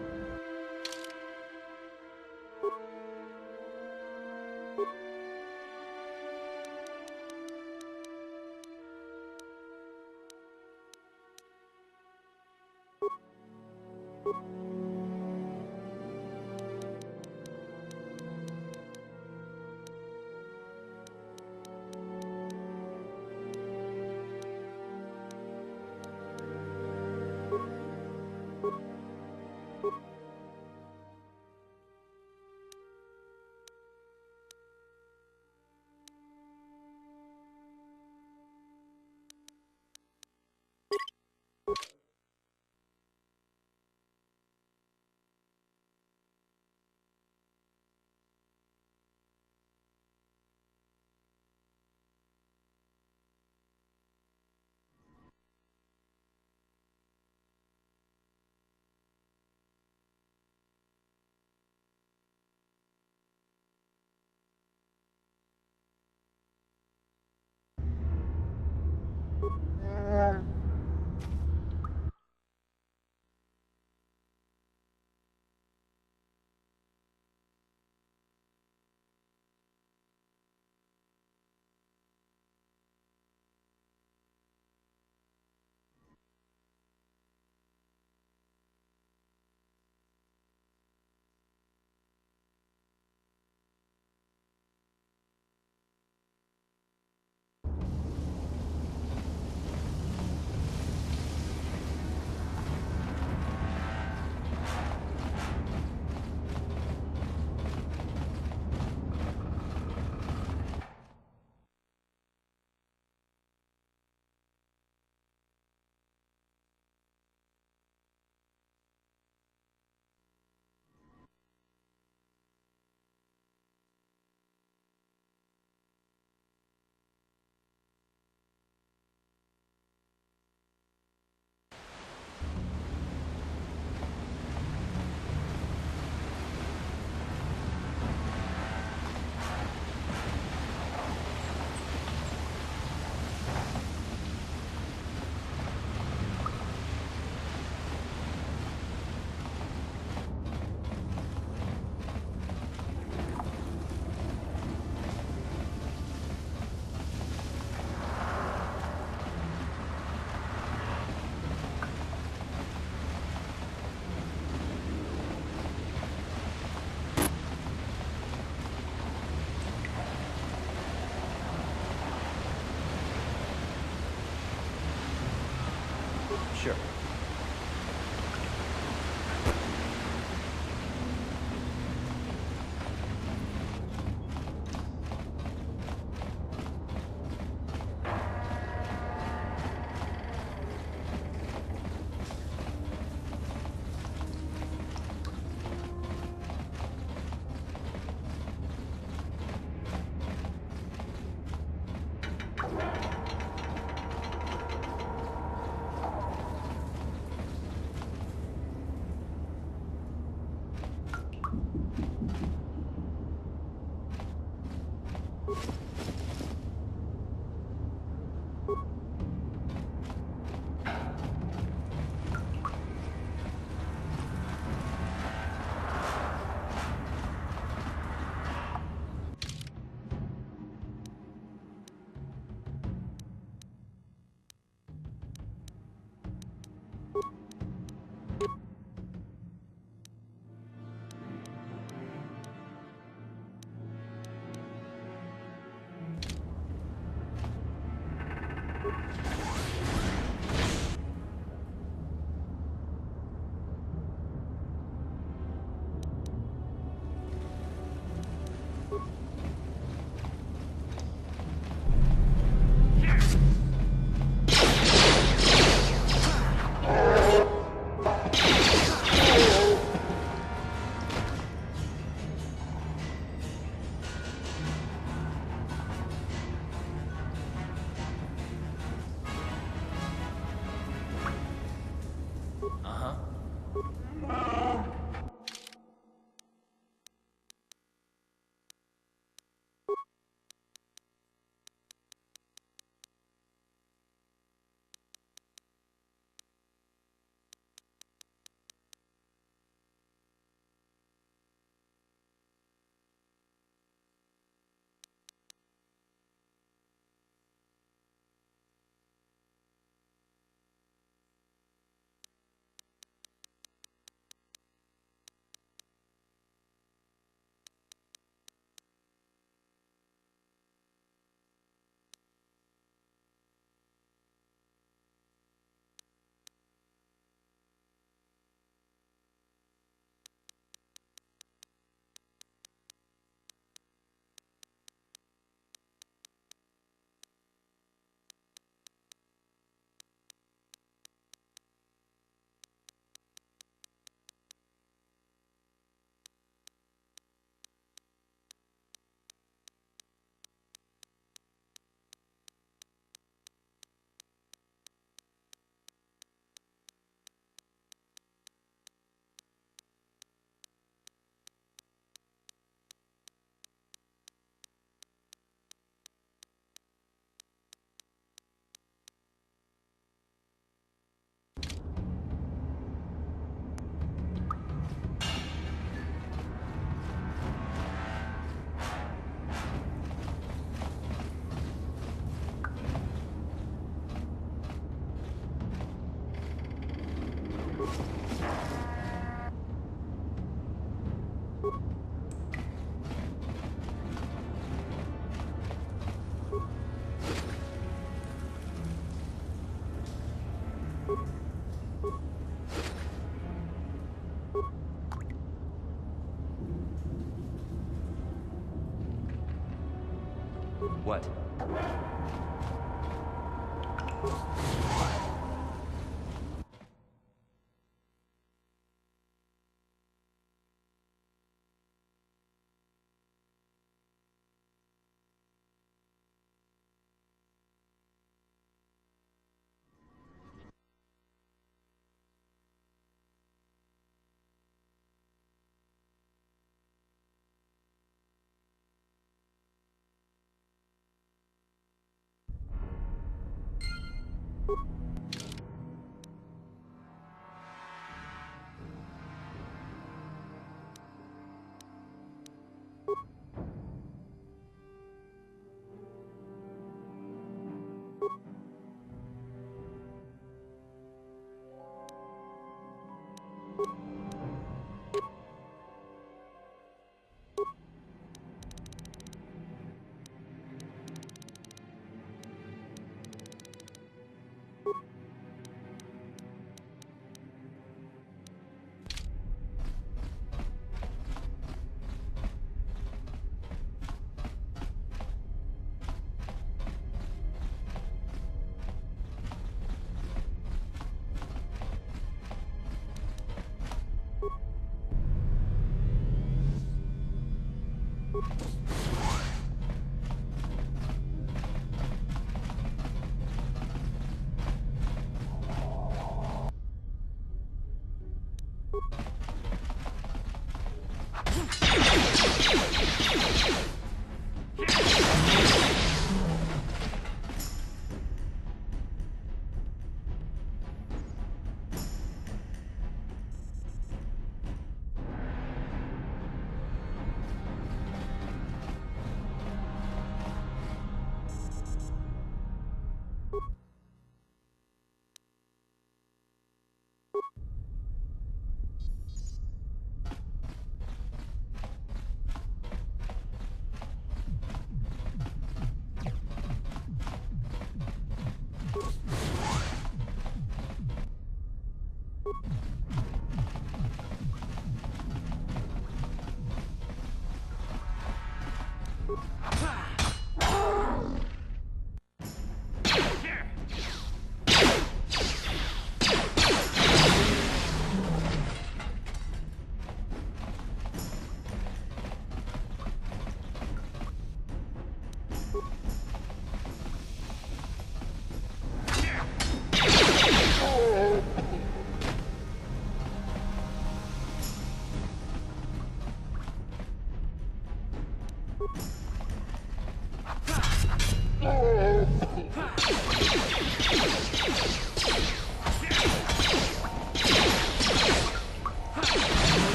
B: What?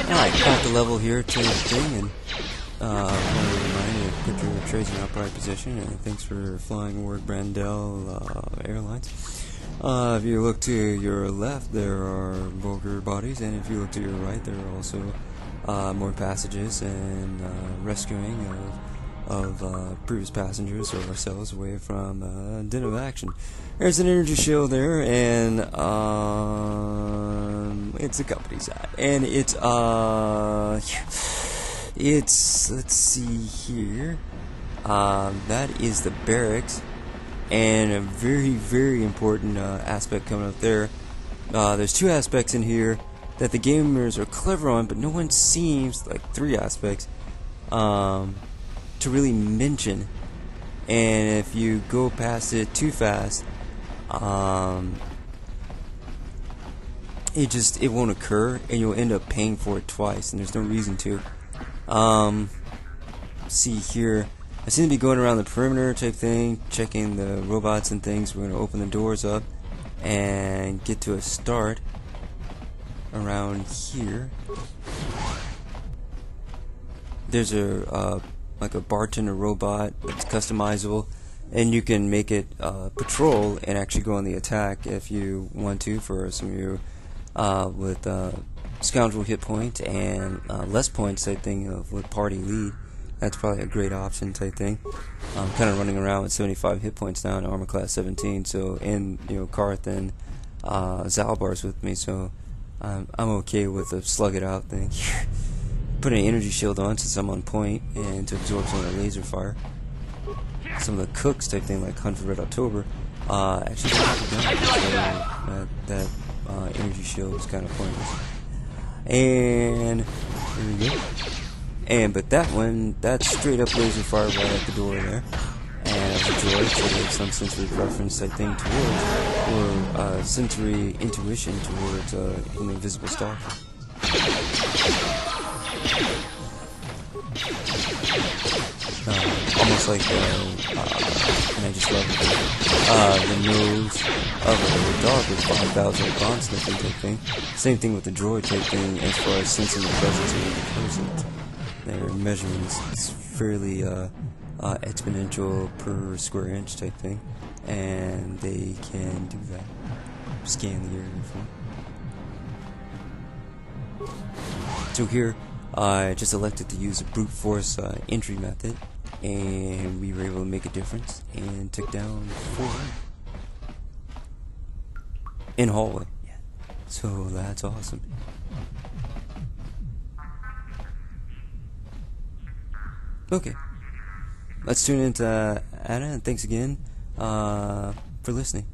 A: Alright, got the level here to the thing, and I want to remind you to put your trays in upright position, and thanks for flying Warric Bran Dell Airlines. If you look to your left, there are vulgar bodies, and if you look to your right, there are also more passages and rescuing of previous passengers or ourselves away from a den of action. There's an energy shield there, and it's the company side, and it's let's see here, that is the barracks, and a very, very important aspect coming up there. There's two aspects in here that the gamers are clever on, but no one seems, like three aspects, to really mention. And if you go past it too fast, it won't occur, and you'll end up paying for it twice, and there's no reason to. See here, I seem to be going around the perimeter type thing, checking the robots and things. We're going to open the doors up and get to a start around here. There's a like a bartender robot that's customizable, and you can make it patrol and actually go on the attack if you want to, for some of you with scoundrel hit point and less points type thing with party lead. That's probably a great option type thing. I'm kind of running around with 75 hit points now in armor class 17, so, and Karth and Zalbar's with me, so I'm okay with the slug it out thing. put an energy shield on since I'm on point, and to absorb some of the laser fire. Some of the cooks type thing, like Hunt for Red October, actually don't have a gun, so that energy shield is kind of pointless. And there we go. But that one, that's straight up laser fire right at the door there. And as a droid, so like some sensory preference type thing towards, or sensory intuition towards an invisible stalker. Almost like, and I just love it, the nose of a dog with 5,000 bond sniffing type thing. Same thing with the droid type thing as far as sensing the presence of the person. Their measurements is fairly exponential per square inch type thing, and they can do that. Scan the area for. So here, I just elected to use a brute force entry method, and we were able to make a difference and took down 4 in hallway. So that's awesome. Okay, let's tune into Anna, and thanks again for listening.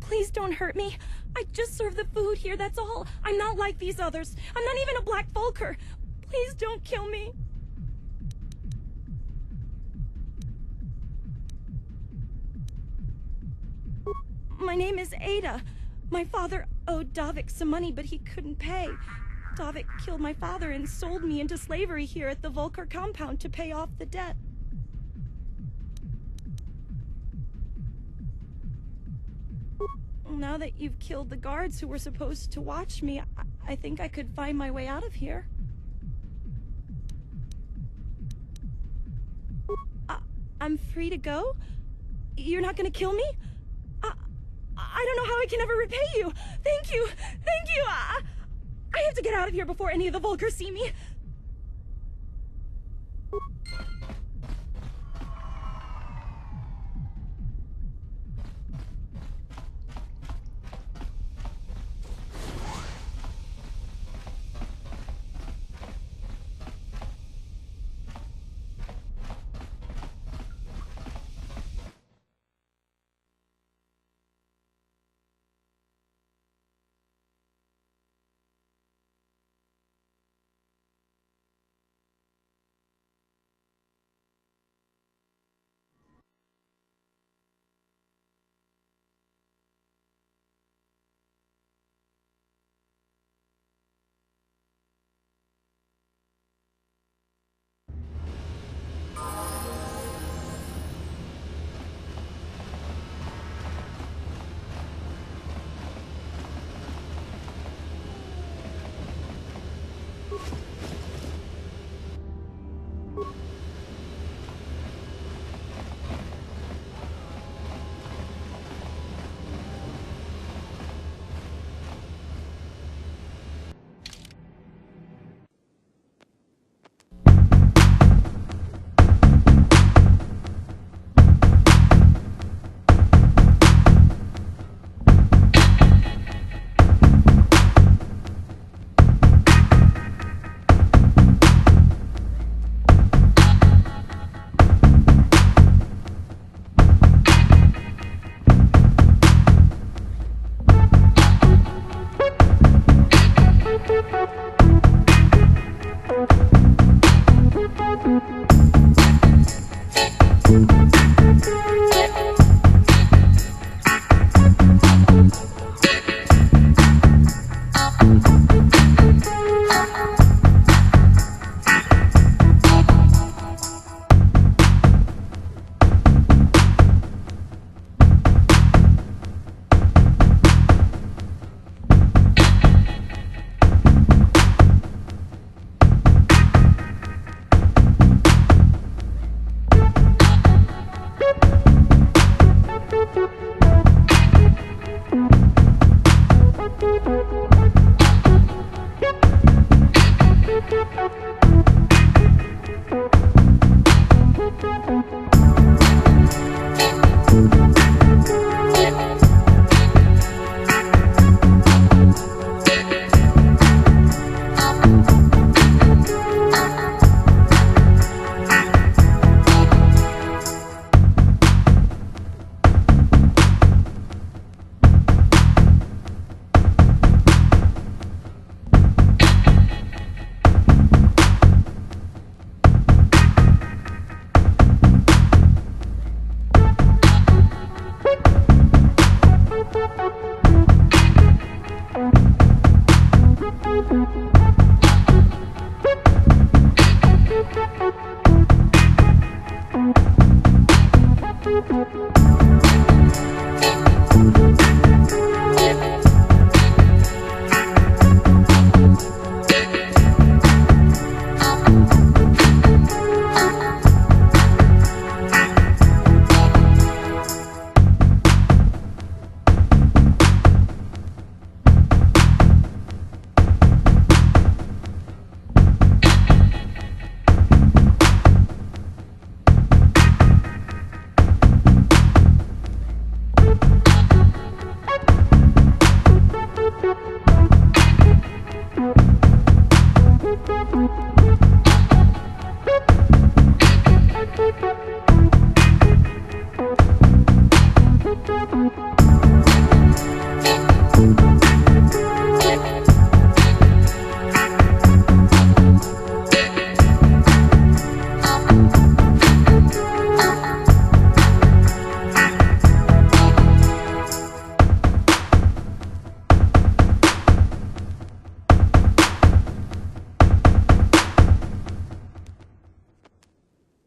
E: Please don't hurt me. I just serve the food here, that's all. I'm not like these others. I'm not even a Black Vulcar. Please don't kill me. My name is Ada. My father owed Davik some money, but he couldn't pay. Davik killed my father and sold me into slavery here at the Vulcar compound to pay off the debt. Now that you've killed the guards who were supposed to watch me, I think I could find my way out of here. I'm free to go? You're not gonna kill me? I don't know how I can ever repay you. Thank you. Thank you. I have to get out of here before any of the Vulcars see me.